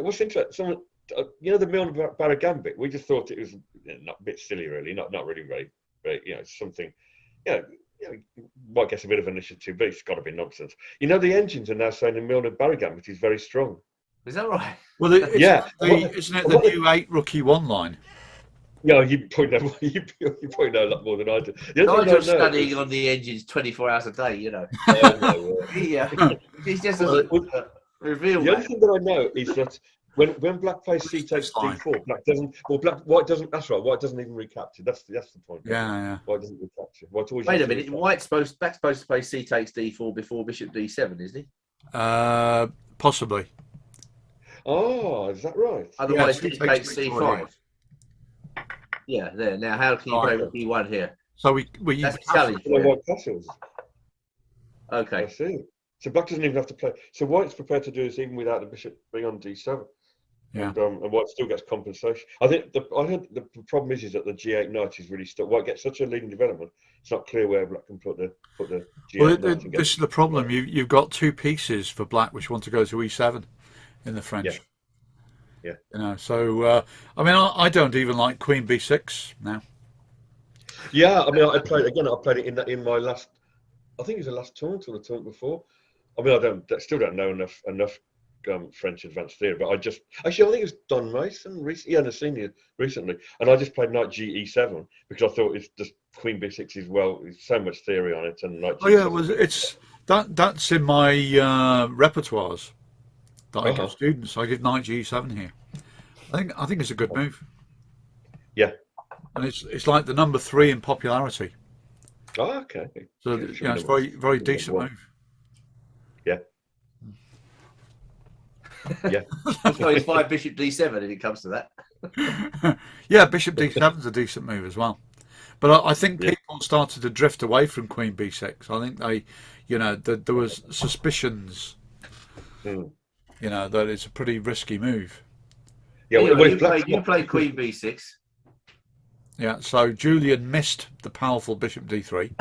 what's interesting? The Milner Barra Gambit. We just thought it was not a bit silly, really. Not really very, something. Might guess a bit of initiative, but it's got to be nonsense. The engines are now saying the Milner Barra Gambit is very strong. Is that right? Well, isn't it the new 8 rookie 1 line? Yeah, you probably know a lot more than I do. Nigel's studying on the engines 24 hours a day, He's just revealed. The only thing that I know is that when black plays c takes d4, white doesn't. That's right. White doesn't even recapture. That's the point. Yeah. White doesn't recapture. White always. Wait a minute. Black's supposed to play c takes d4 before bishop d7, isn't he? Possibly. Oh, is that right? Otherwise, he takes c5. Yeah, there. Now, how can you play with b1 here? So that's a challenge. White castles. Okay. I see. So black doesn't even have to play. So white's prepared to do this even without the bishop being on d7. Yeah. And white still gets compensation. I think the problem is that the g8 knight is really stuck. White gets such a leading development. It's not clear where black can put the g8 knight. This is the problem. You've got 2 pieces for black which want to go to e7 in the French. Yeah. So I don't even like queen b6 now. Yeah, I played it in my last. I think it was the last tournament or the tournament before. I still don't know enough French advanced theory, but I think it was Don Mason the senior recently, and I just played knight ge7 because I thought it's just queen b6 is there's so much theory on it, and knight. That's in my repertoires that I give students. I give knight g7 here. I think it's a good move. Yeah, and it's like the number 3 in popularity. Oh, okay. So it's very very decent move. Yeah. Yeah. So it's 5 bishop d7 if it comes to that. Yeah, bishop d7 is a decent move as well. But I think people started to drift away from queen b6. I think there was suspicions, that it's a pretty risky move. Yeah, you play queen b6. Yeah, so Julian missed the powerful bishop d3.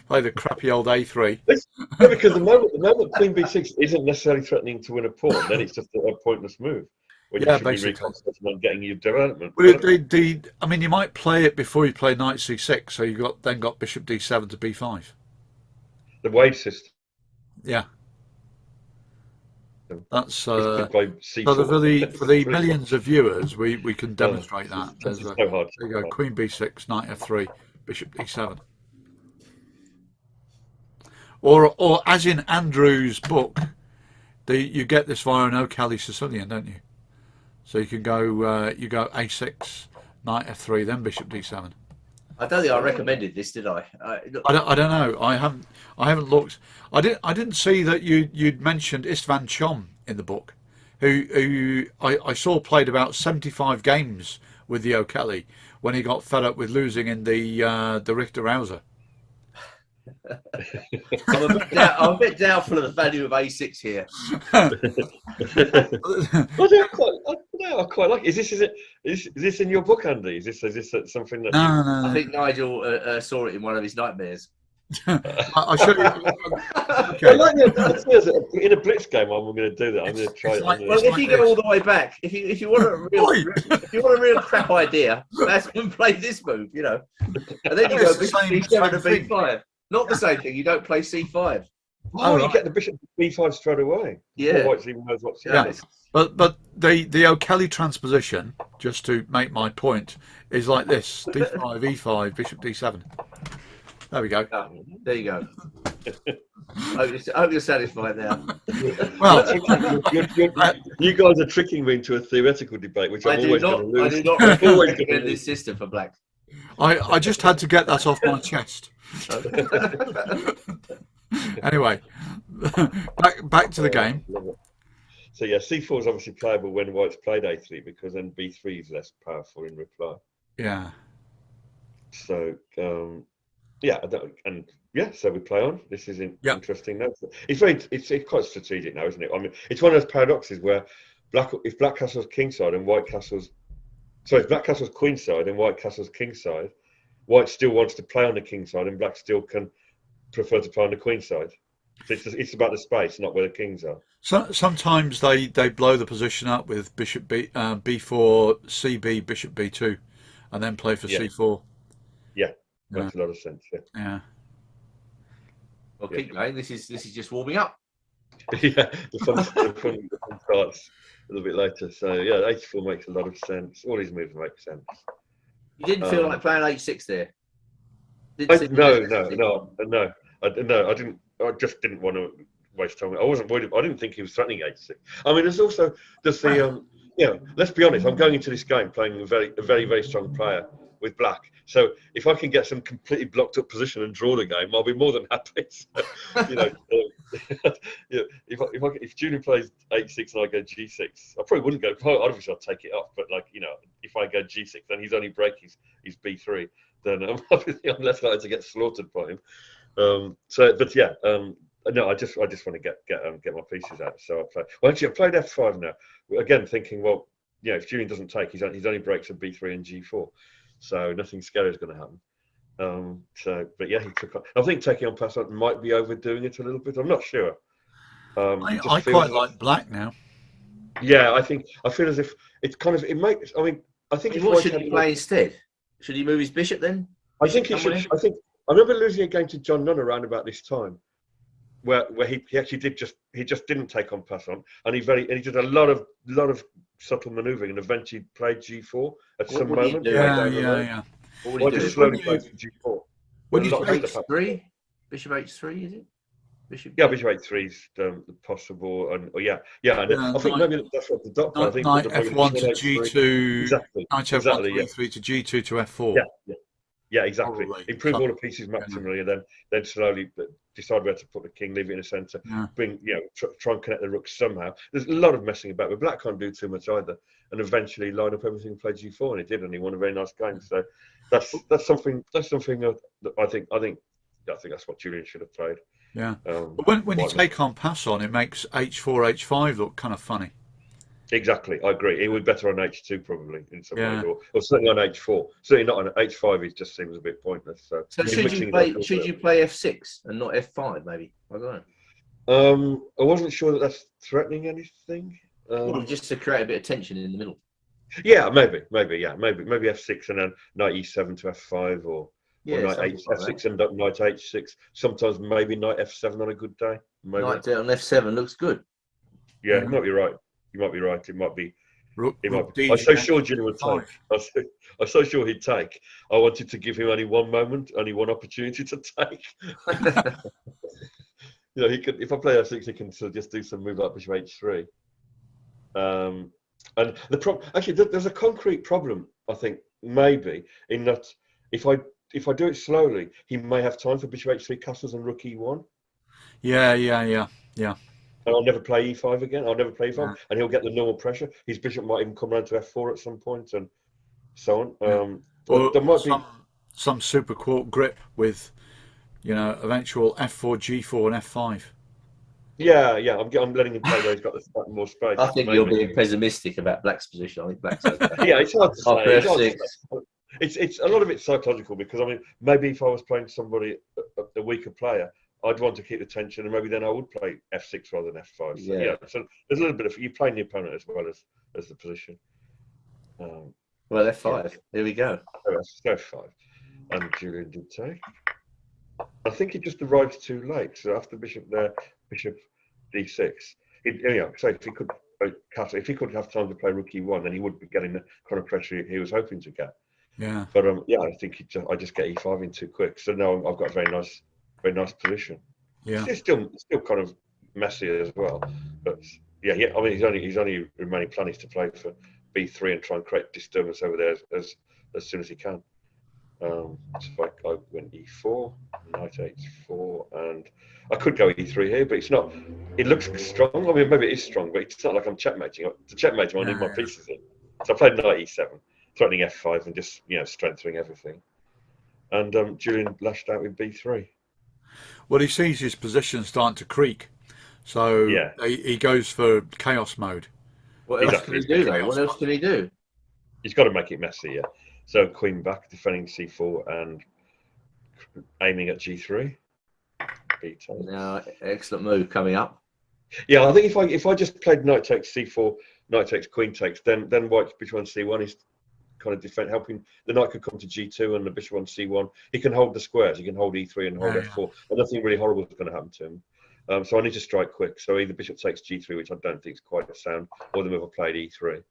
Play the crappy old a3. Because the moment queen b6 isn't necessarily threatening to win a pawn, then it's just a pointless move. When you should be concentrating on getting your development. Well, you might play it before you play knight c6, so you then got bishop d7 to b5. The wave system. Yeah. That's so for the millions of viewers, we can demonstrate that. There's so hard. There you go, queen b6, knight f3, bishop d7. Or as in Andrew's book, you get this via an O'Kelly Sicilian, don't you? So you can go a6, knight f3, then bishop d7. I don't think I recommended this, did I? I don't know. I haven't looked. I didn't see that you'd mentioned Istvan Chom in the book, who I saw played about 75 games with the O'Kelly when he got fed up with losing in the Richter Hauser. I'm a bit doubtful of the value of a6 here. I quite like. Is this in your book, Andy? Is this something that? No. I think Nigel saw it in one of his nightmares. I'll show you. I Okay. like the in a blitz game. I'm going to do that. I'm going to try it. Well, if you go all the way back, if you want a real crap idea, that's when play this move, you know. And then you go bishop b7 and b5. Not the same thing. You don't play c5. Oh, you get the bishop b5 straight away. Yeah. White even knows what's But the O'Kelly transposition, just to make my point, is like this: d5, e5, bishop d7. There we go. Oh, there you go. I hope you're satisfied now. Well, you guys are tricking me into a theoretical debate, which I'm always going to lose. I do not recommend this system for black. I just had to get that off my chest. Anyway, back to the game. So yeah, c4 is obviously playable when white's played a3 because then b3 is less powerful in reply. Yeah. So yeah, so we play on. This is interesting now. It's quite strategic now, isn't it? I mean, it's one of those paradoxes where if black castle's kingside and white castle's if black castle's queenside and white castle's kingside, white still wants to play on the kingside and black still can prefer to play on the queenside. So it's about the space, not where the kings are. So sometimes they blow the position up with bishop b4, cb, bishop b2, and then play for c4. Yeah, makes a lot of sense. Yeah. Well, keep going. This is just warming up. Yeah, the fun starts a little bit later. So yeah, h4 makes a lot of sense. All these moves make sense. You didn't feel like playing h6 there? No. I didn't. I just didn't want to waste time. I wasn't worried. I didn't think he was threatening h6. I mean, there's also just the let's be honest. I'm going into this game playing a very, very strong player with black. So if I can get some completely blocked up position and draw the game, I'll be more than happy. So, if Julian plays h6 and I go g6, I probably wouldn't go. Obviously, I'll take it off. But if I go g6, then he's only breaking his b3. Then obviously I'm less likely to get slaughtered by him. No, I just want to get my pieces out. So I play. Well, actually, I played f5 now. Again, thinking, well, if Julian doesn't take, he's only breaks at b3 and g4. So nothing scary is going to happen. But yeah, he took on. I think taking on Passant might be overdoing it a little bit. I'm not sure. I quite like black now. Yeah, I feel as if it's kind of, it makes, I mean, I think what should he play instead? Should he move his bishop then? I think he should. I remember losing a game to John Nunn around about this time, where he actually just didn't take on Passant, and he did a lot of subtle manoeuvring and eventually played g4 at some moment. Yeah. What just slowly played g4. When you h3, bishop h3 is it? Bishop h3 is possible, and I think maybe that's what the doctor. I think knight f1 to g2, exactly. Knight f1 to e3 to g2 to f4. Yeah, exactly. Probably. Improve all the pieces maximally, and then slowly decide where to put the king, leave it in the centre, try and connect the rooks somehow. There's a lot of messing about, but black can't do too much either. And eventually line up everything and play g4, and he did, and he won a very nice game. So that's something that I think that's what Julian should have played. Yeah. But when you take on Passant, it makes h4, h5 look kind of funny. Exactly, I agree. He would be better on h2 probably in some ways, or certainly on h4. Certainly not on h5. He just seems a bit pointless. So should you play f6 and not f5? Maybe, I don't know. I wasn't sure that that's threatening anything. Just to create a bit of tension in the middle. Yeah, maybe f6 and then knight e7 to f5, or knight f6 and knight h6. Sometimes maybe knight f7 on a good day. Maybe. Knight on f7 looks good. Yeah, you might be right. You might be right. It might be. I'm so sure Julian would take. I'm so sure he'd take. I wanted to give him only one moment, only one opportunity to take. He could. If I play f6, he can sort of just do some move like bishop h3. And the problem, actually, there's a concrete problem. I think maybe in that if I do it slowly, he may have time for bishop h3 castles and rook e1. Yeah. And I'll never play e5 again. I'll never play e5, and he'll get the normal pressure. His bishop might even come round to f4 at some point, and so on. There might be some super court grip with, eventual f4, g4, and f5. Yeah. I'm letting him play where he's got the more space. I think you're being pessimistic about black's position. I think black's okay. Yeah, it's hard to say. After f6. It's a lot of it's psychological, because I mean, maybe if I was playing somebody the weaker player, I'd want to keep the tension, and maybe then I would play f6 rather than f5. So, Yeah. so there's a little bit of you playing the opponent as well as the position. Well, f5. Here we go. Let's go f5, and Julian did take. I think he just arrived too late. So after bishop there, bishop d6. So if he could have time to play rook e1, then he would be getting the kind of pressure he was hoping to get. Yeah. But I think I just get e5 in too quick. So now I've got a very nice position. Yeah. It's still kind of messy as well. But yeah. I mean, his only remaining plan is to play for b3 and try and create disturbance over there as soon as he can. So I went e4, knight h4, and I could go e3 here, but it's not. It looks strong. I mean, maybe it is strong, but it's not like I'm checkmating. To checkmate, I need my pieces in. So I played knight e7, threatening f5, and just strengthening everything. And Julian lashed out with b3. Well, he sees his position starting to creak, so he goes for chaos mode. What else can he do, though? What else can he do? He's got to make it messy, yeah. So queen back, defending c4 and aiming at g3. Now, excellent move coming up. Yeah, I think if I just played knight takes c4, knight takes queen takes, then white's bishop on c1 is kind of helping. The knight could come to g2 and the bishop on c1. He can hold the squares. He can hold e3 and hold f4. And nothing really horrible is going to happen to him. So I need to strike quick. So either bishop takes g3, which I don't think is quite a sound, or the move I played e3.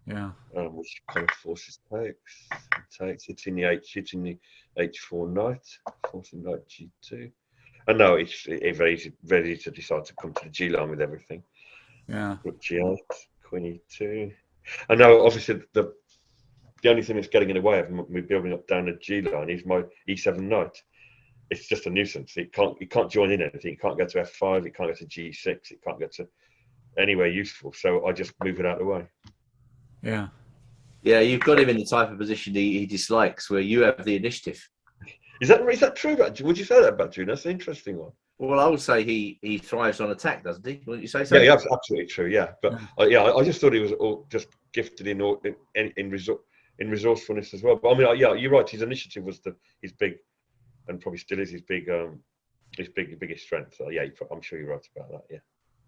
Yeah. Which kind of forces takes, hitting the h4 knight, forcing knight g2. And now it's ready to decide to come to the g line with everything. Yeah. Rook g8, queen e2. And now obviously the only thing that's getting in the way of me building up down the g line is my e7 knight. It's just a nuisance. It can't join in anything. It can't get to f5. It can't get to g6. It can't get to anywhere useful. So I just move it out of the way. Yeah. Yeah, you've got him in the type of position he dislikes, where you have the initiative. Is that true? Would you say that about you? That's an interesting one. Well, I would say he thrives on attack, doesn't he? Wouldn't you say so? Yeah, absolutely true. Yeah, but I just thought he was just gifted in resourcefulness as well. But I mean, you're right. His initiative was his big, and probably still is his biggest strength. So, yeah, I'm sure you're right about that. Yeah.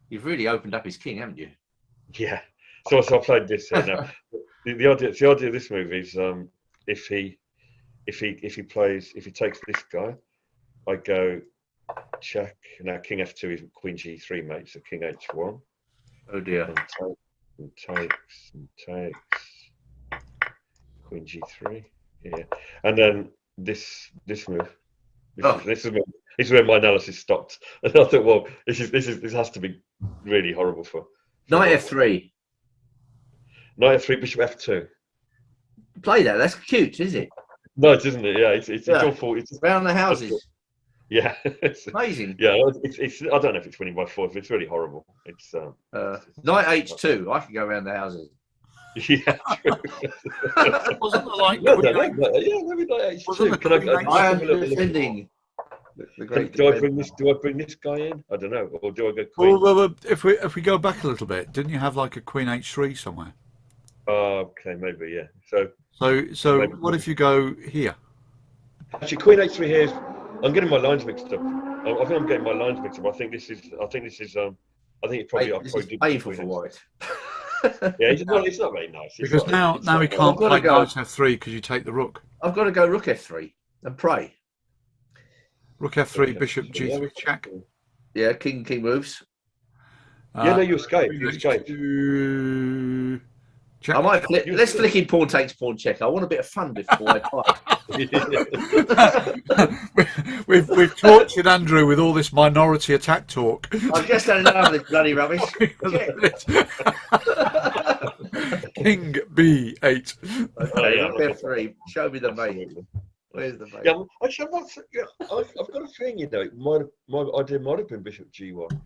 You've really opened up his king, haven't you? Yeah. So I played this here now. The idea of this move is if he takes this guy, I go check. Now king f2 is queen g3, mate. So king h1. Oh dear. And takes. Queen g3. Yeah. And then this move. This is where my analysis stopped. And I thought, well, this has to be really horrible for knight f3. Knight f3, bishop f2. Play that. That's cute, is it? No, it isn't it? Yeah, it's awful. It's around the houses. Yeah, it's amazing. Yeah, it's. I don't know if it's winning by 4. It's really horrible. It's knight h2. I can go around the houses. Yeah, Wasn't it like maybe knight h2. Can I am defending. Do I bring this guy in? I don't know, or do I go queen? Well, if we go back a little bit, didn't you have like a queen h3 somewhere? Okay, maybe yeah. So what if you go here? Actually, queen h3 here is. I'm getting my lines mixed up. I think I'm getting my lines mixed up. I think this is. I think it probably. This is painful for Warwick. Yeah, it's not very nice. Because now he can't play knight f3 because you take the rook. I've got to go rook f3 and pray. Rook f3, bishop g3 check. Yeah, king moves. Yeah, no, you escape. Check. I might flip. Let's flick in pawn takes pawn check. I want a bit of fun before I play. we've tortured Andrew with all this minority attack talk. I've just had enough of this bloody rubbish. King b8. Okay, rook f3. Show me the mate. Where's the mate? Yeah, actually, I've got a feeling, my idea might have been bishop g1.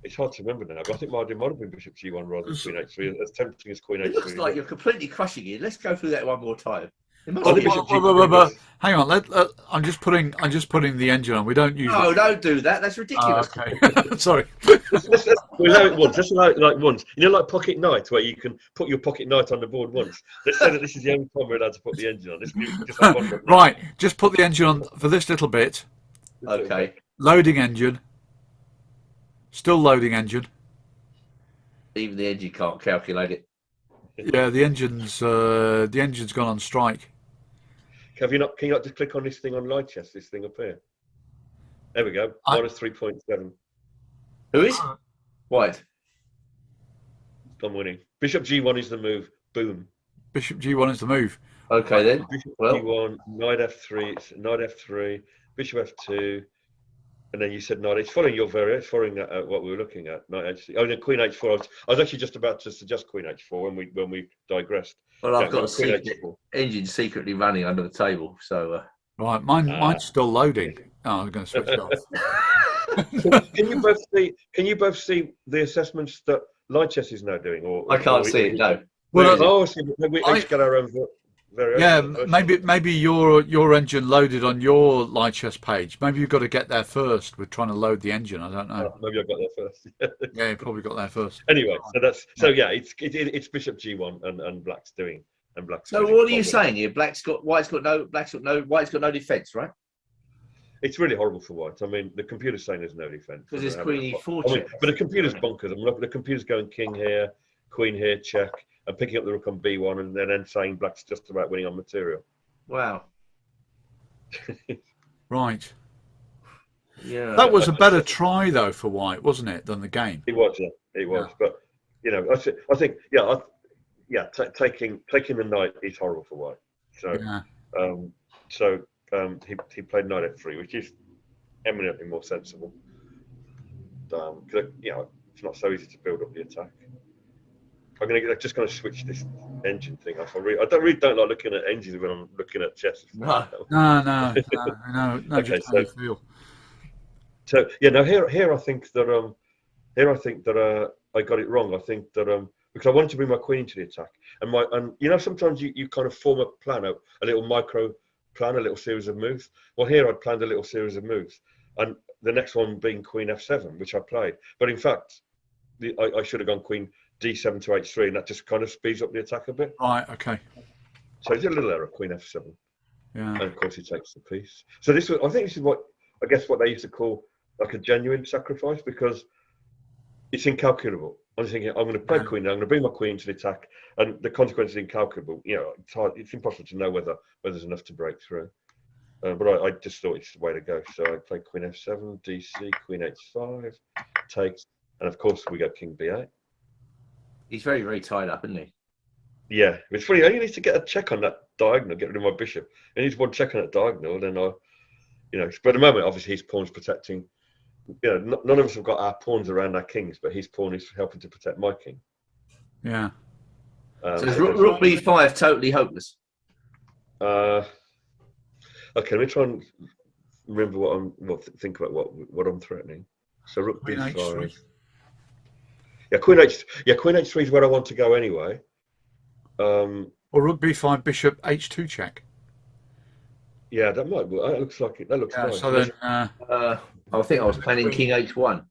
It's hard to remember now, but I think my idea might have been bishop g1 rather than queen h3. As tempting as queen h3. It looks like you're completely crushing it. Let's go through that one more time. Hang on, I'm just putting the engine on. We don't use. No, don't do that. That's ridiculous. Okay. Sorry. Let's allow it once. Let's allow it like once. Like pocket knight, where you can put your pocket knight on the board once. Let's say that this is the only time we're allowed to put the engine on. Just have one right. Just put the engine on for this little bit. Okay. Loading engine. Still loading engine. Even the engine can't calculate it. Yeah, the engine's gone on strike. Have you not? Can you not just click on this thing on light chess? This thing up here. There we go. Minus 3.7. Who is? White. I'm winning. Bishop G1 is the move. Boom. Bishop G1 is the move. Okay then. Bishop Well, G1, Knight F3, Knight F3, Bishop F2, and then you said Knight. It's following your variant. It's following what we were looking at. Knight H3. Oh, then Queen H4. I was actually just about to suggest Queen H4 when we digressed. well, I've got a Queen secret H4. engine secretly running under the table. So. Right, mine's still loading. Oh, I'm going to switch it off. Can you both see the assessments that light chess is now doing? Or I can't see it. No. Well, we each get our own variation. Yeah, maybe your engine loaded on your light chess page. Maybe you've got to get there first. We're trying to load the engine. I don't know. Maybe I got there first. Yeah, you probably got there first. Anyway, it's Bishop G1 and Black's doing and Black's. So what are you saying here? White's got no defence, right? It's really horrible for White. I mean, the computer's saying there's no defence because it's Queen E4 check. But the computer's bonkers. I mean, the computer's going King here, Queen here, check, and picking up the rook on B1, and then saying Black's just about winning on material. Wow. Right. Yeah. That was a better try though for White, wasn't it, than the game? It was, yeah. It was, but you know, I think, taking the knight is horrible for White. So, he played knight F3, which is eminently more sensible. Because it's not so easy to build up the attack. I'm just going to switch this engine thing off. I really don't like looking at engines when I'm looking at chess. No. Okay, just how you feel. So here I think that I got it wrong. I think that because I wanted to bring my queen into the attack, and sometimes you kind of form a plan, a little micro plan, a little series of moves. Well, here I'd planned a little series of moves, and the next one being Queen F7, which I played. But in fact, I should have gone Queen D7 to H3, and that just kind of speeds up the attack a bit. Right. Okay. So it's a little error, Queen F7. Yeah. And of course he takes the piece. So I think this is what they used to call like a genuine sacrifice, because it's incalculable. I'm thinking, I'm going to play Queen now, I'm going to bring my queen to the attack, and the consequence is incalculable. It's hard, it's impossible to know whether there's enough to break through. But I just thought it's the way to go. So I played Queen F7, DC, Queen H5, takes, and of course we go King B8. He's very, very tied up, isn't he? Yeah, it's funny. I need to get a check on that diagonal, get rid of my bishop. I need one check on that diagonal, then but at the moment, obviously, his pawn's protecting. None of us have got our pawns around our kings, but his pawn is helping to protect my king. Yeah. So is Rook B5 totally hopeless? Okay, let me try and remember think about what I'm threatening. So Rook B5. H3. Queen H3 is where I want to go anyway. Or Rook B5, Bishop H2 check. Yeah, that might work. That looks like it. That looks nice. So then, I think I was planning King H1.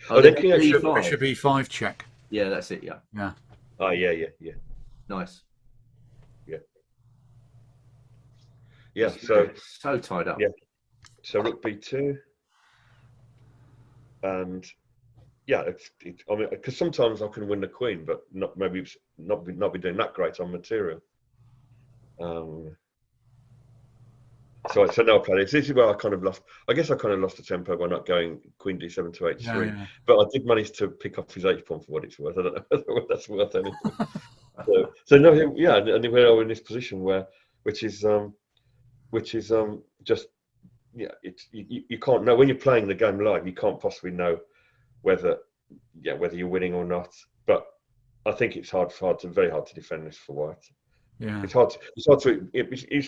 Then King H5. Bishop E5 check. Yeah, that's it. Yeah. Yeah. Oh, yeah. Nice. Yeah. So tied up. Yeah. So Rook B2, and I mean, because sometimes I can win the queen, but not be doing that great on material. So now I play this. This is where I kind of lost. I guess I kind of lost the tempo by not going Queen D7 to H3. Yeah. But I did manage to pick up his H pawn for what it's worth. I don't know whether that's worth anything. so no, and we're in this position which is just you can't know when you're playing the game live. You can't possibly know whether you're winning or not. But I think it's very hard to defend this for White. Yeah, it's hard to. It's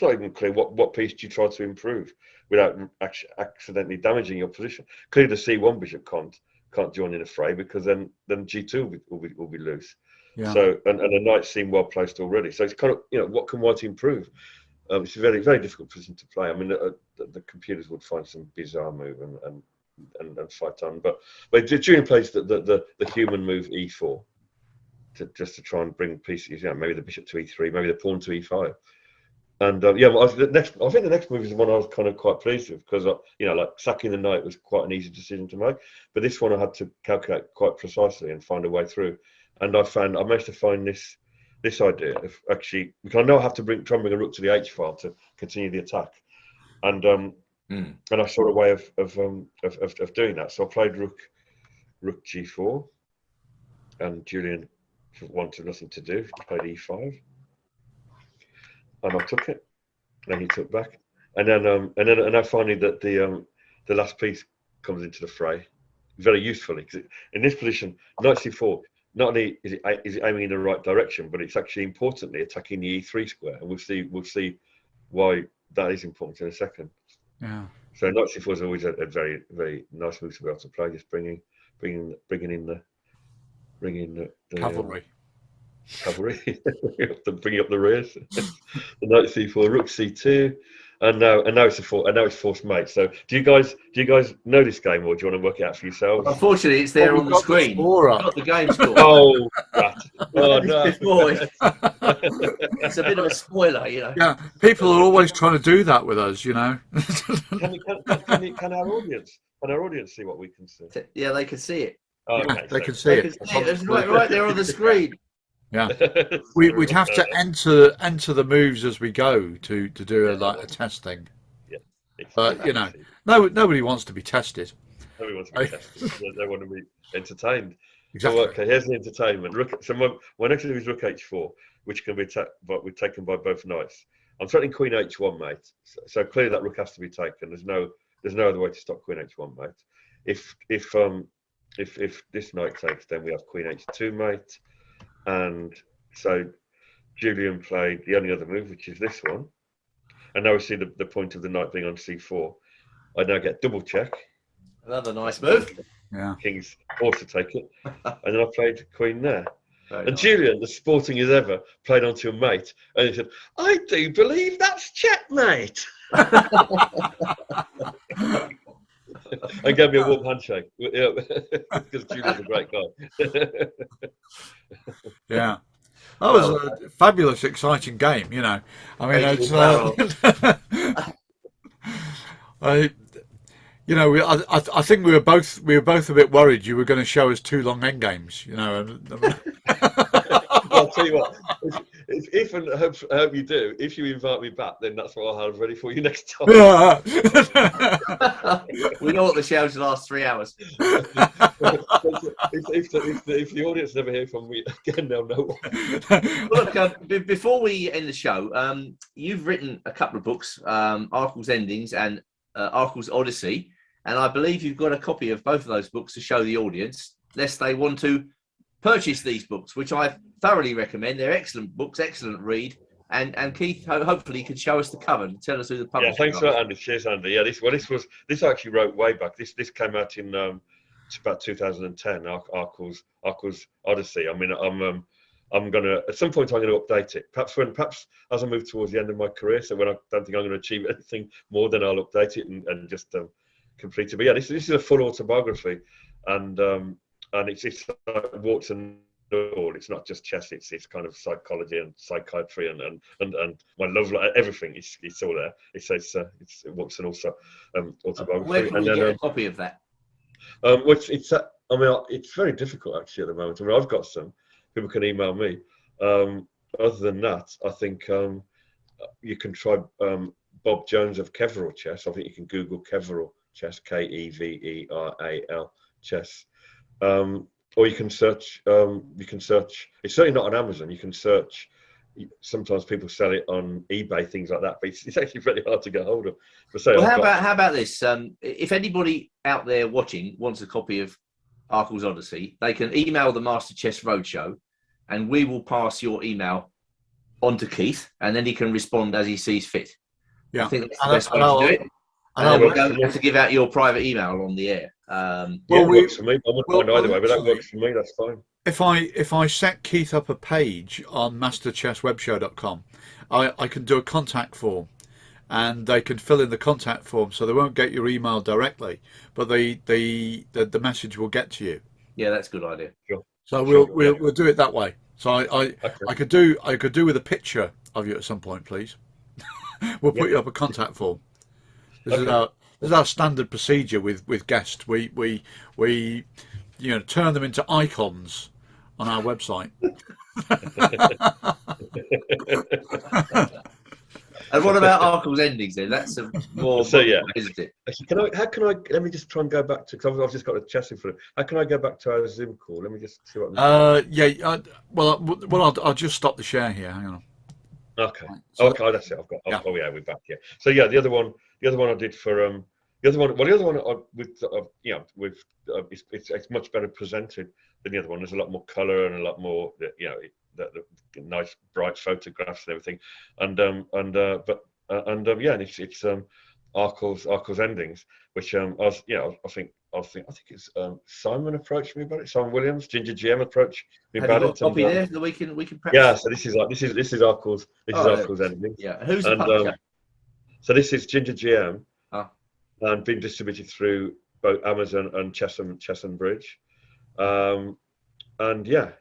not even clear what piece do you try to improve without accidentally damaging your position. Clearly, the C1 bishop can't join in a fray, because then G2 will be loose. Yeah. So and the knights seem well placed already. So it's kind of what can White improve? It's a very, very difficult position to play. I mean, the computers would find some bizarre move and fight on, but Julian plays the human move E4. Just to try and bring pieces, maybe the bishop to E3, maybe the pawn to E5. yeah, well, I think the next move is the one I was kind of quite pleased with because like sacking the knight was quite an easy decision to make, but this one I had to calculate quite precisely and find a way through. And I managed to find this idea of actually, because I know I have to try and bring a rook to the H file to continue the attack, and I saw a way of doing that. So I played rook G4, and Julian wanted nothing to do. He played E5. And I took it, and he took back, and then finally that the last piece comes into the fray, very usefully because in this position, knight c4. Not only is it aiming in the right direction, but it's actually importantly attacking the e3 square, and we'll see why that is important in a second. Yeah. So knight c4 is always a very very nice move to be able to play. Just bringing in the Cavalry. Cavalry, bringing up the rears. The knight c4, rook c2, and now it's forced mate. So do you guys know this game, or do you want to work it out for yourselves? Unfortunately, it's there on the screen. Not the game score. Oh, oh no! It's a bit of a spoiler, you know. Yeah, people are always trying to do that with us, you know. Can our audience see what we can see? Yeah, they can see it. Oh, Yeah, okay, they can see it. It's right there on the screen. Yeah, we'd have to enter the moves as we go to do a testing. Yeah, but you know, nobody wants to be tested. Nobody wants to be tested. They want to be entertained. Exactly. So okay, here's the entertainment. So my next move is rook h4, which can be taken by both knights. I'm threatening queen h1, mate. So clearly that rook has to be taken. There's no other way to stop queen h1, mate. If this knight takes, then we have queen h2, mate. And so Julian played the only other move, which is this one. And now we see the point of the knight being on c4. I now get double check. Another nice move. Yeah. King's also take it. And then I played queen there. Very and nice. Julian, the sporting as ever, played onto a mate. And he said, I do believe that's checkmate. And gave me a warm handshake. Because Julian's a great guy. Yeah. That was a fabulous, exciting game, you know. I mean, it's, I think we were both a bit worried you were going to show us two long end games, you know. I'll tell you what. If and I hope you do. If you invite me back, then that's what I'll have ready for you next time. Yeah. We know what the show's last 3 hours. If the audience never hear from me again, they'll know. Well, look, before we end the show, you've written a couple of books, Arkell's Endings and Arkell's Odyssey, and I believe you've got a copy of both of those books to show the audience, lest they want to purchase these books, which I thoroughly recommend. They're excellent books, excellent read. And Keith, hopefully, can show us the cover and tell us who the publisher. Yeah, thanks for that, Andy. Cheers, Andy. Yeah, this I actually wrote way back. This came out in about 2010. Arkell's Odyssey. I mean, I'm gonna at some point I'm gonna update it. Perhaps as I move towards the end of my career. So when I don't think I'm going to achieve anything more, then I'll update it and just complete it. But yeah, this is a full autobiography, and it's like warts and all. It's not just chess. It's kind of psychology and psychiatry and my love, everything. It's all there. It's warts and also autobiography. Where can we get a copy of that? It's very difficult actually at the moment. I mean, I've got some. People can email me. Other than that, I think you can try Bob Jones of Keveral Chess. I think you can Google Keveral Chess, Keveral Chess, or you can search. It's certainly not on Amazon. You can search. Sometimes people sell it on eBay, things like that. But it's actually very hard to get hold of. How about this? If anybody out there watching wants a copy of Arkell's Odyssey, they can email the Master Chess Roadshow, and we will pass your email on to Keith, and then he can respond as he sees fit. Yeah. I think that's the best way to do it. And we don't have to give out your private email on the air. It works for me. I wouldn't mind either way, but that works for me. That's fine. If I set Keith up a page on masterchesswebshow.com, I can do a contact form, and they can fill in the contact form, so they won't get your email directly, but the message will get to you. Yeah, that's a good idea. Sure. So we'll do it that way. So I could do with a picture of you at some point, please. we'll put you up a contact form. This is our standard procedure with guests. We turn them into icons on our website. And what about Arkell's endings then? That's a more So yeah, isn't it? actually, how can I? Let me just try and go back to, because I've just got a chest in front of. How can I go back to our Zoom call? Let me just see what. Well, I'll just stop the share here. Hang on. Okay. Right, so, Okay, that's it. I've got. yeah. Oh yeah, we're back. Yeah. So yeah, the other one I did for the other one. Well, the other one it's much better presented than the other one. There's a lot more color and a lot more, the nice bright photographs and everything, and it's Arkell's endings, which I think it's Simon approached me about it. Simon Williams, Ginger GM approached me Have you about got it. a copy And, there that we can perhaps? yeah, so this is Arkell's endings. Yeah, who's the And publisher? so this is Ginger GM, Oh. and being distributed through both Amazon and Chesham Bridge. And yeah,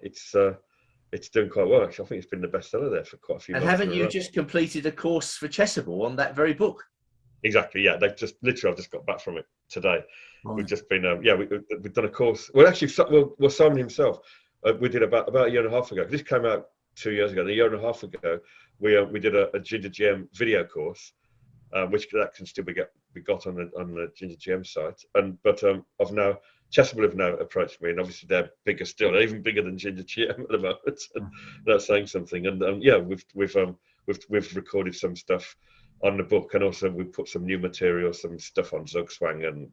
it's doing quite well. Actually, I think it's been the bestseller there for quite a few And months. haven't you just completed a course for Chessable on that very book? Exactly. Yeah, they've just literally. I've just got back from it today. Right. We've just been. We've done a course. Well, actually, Simon himself. We did about a year and a half ago. This came out 2 years ago. A year and a half ago, we did a Ginger GM video course, which that can still be got on the Ginger GM site. But I've now. Chessable have now approached me, and obviously they're bigger still. They're even bigger than Ginger GM at the moment. And that's saying something. And we've recorded some stuff on the book, and also we've put some new material, some stuff on Zugswang, and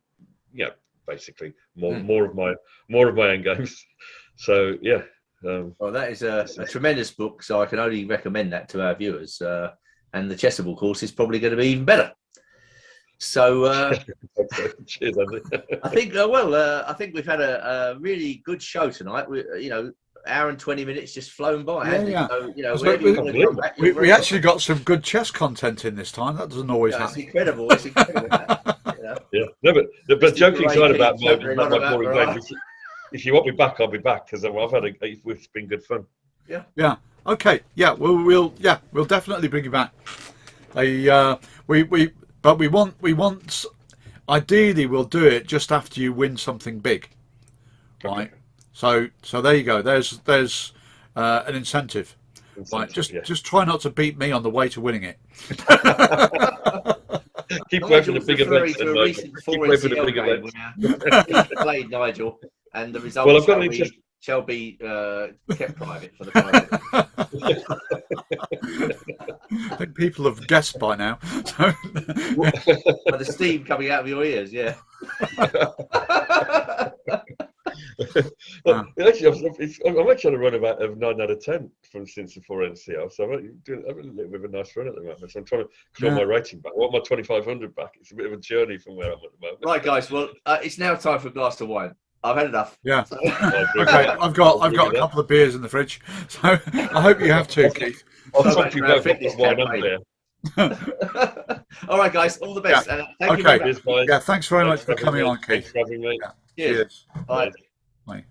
basically more of my end games. So yeah. Well, that is a tremendous book, so I can only recommend that to our viewers. And the Chessable course is probably going to be even better. So cheers, Andy. I think we've had a really good show tonight. Hour and 20 minutes just flown by. Yeah. So, we actually got some good chess content in this time. That doesn't always happen. It's incredible. It's incredible. Yeah, no, but joking aside about my boring right. games, if you want me back, I'll be back, because it's been good fun. Yeah. Okay. Yeah. We'll definitely bring you back. We want. Ideally, we'll do it just after you win something big, right? Okay. So there you go. There's an incentive. Right. Just try not to beat me on the way to winning it. Keep waiting for the big events. To a recent 4NCL game where played Nigel, and the results shall be kept private for the time. I think people have guessed by now. So. By the steam coming out of your ears, yeah. Actually, I'm actually on a run about 9 out of 10 since the 4NCL, so I'm doing a little bit of a nice run at the moment. So I'm trying to claw my rating back. I want my 2,500 back. It's a bit of a journey from where I'm at the moment. Right, guys. Well, it's now time for a glass of wine. I've had enough. Yeah. Okay. I've got a couple of beers in the fridge, so I hope you have too, Keith. I'll talk to you both wine and beer. All right, guys. All the best. Yeah. Thank you very much. Yeah. Thanks very much for coming on, Keith. Thanks for having me. Cheers. Cheers. Bye. Bye.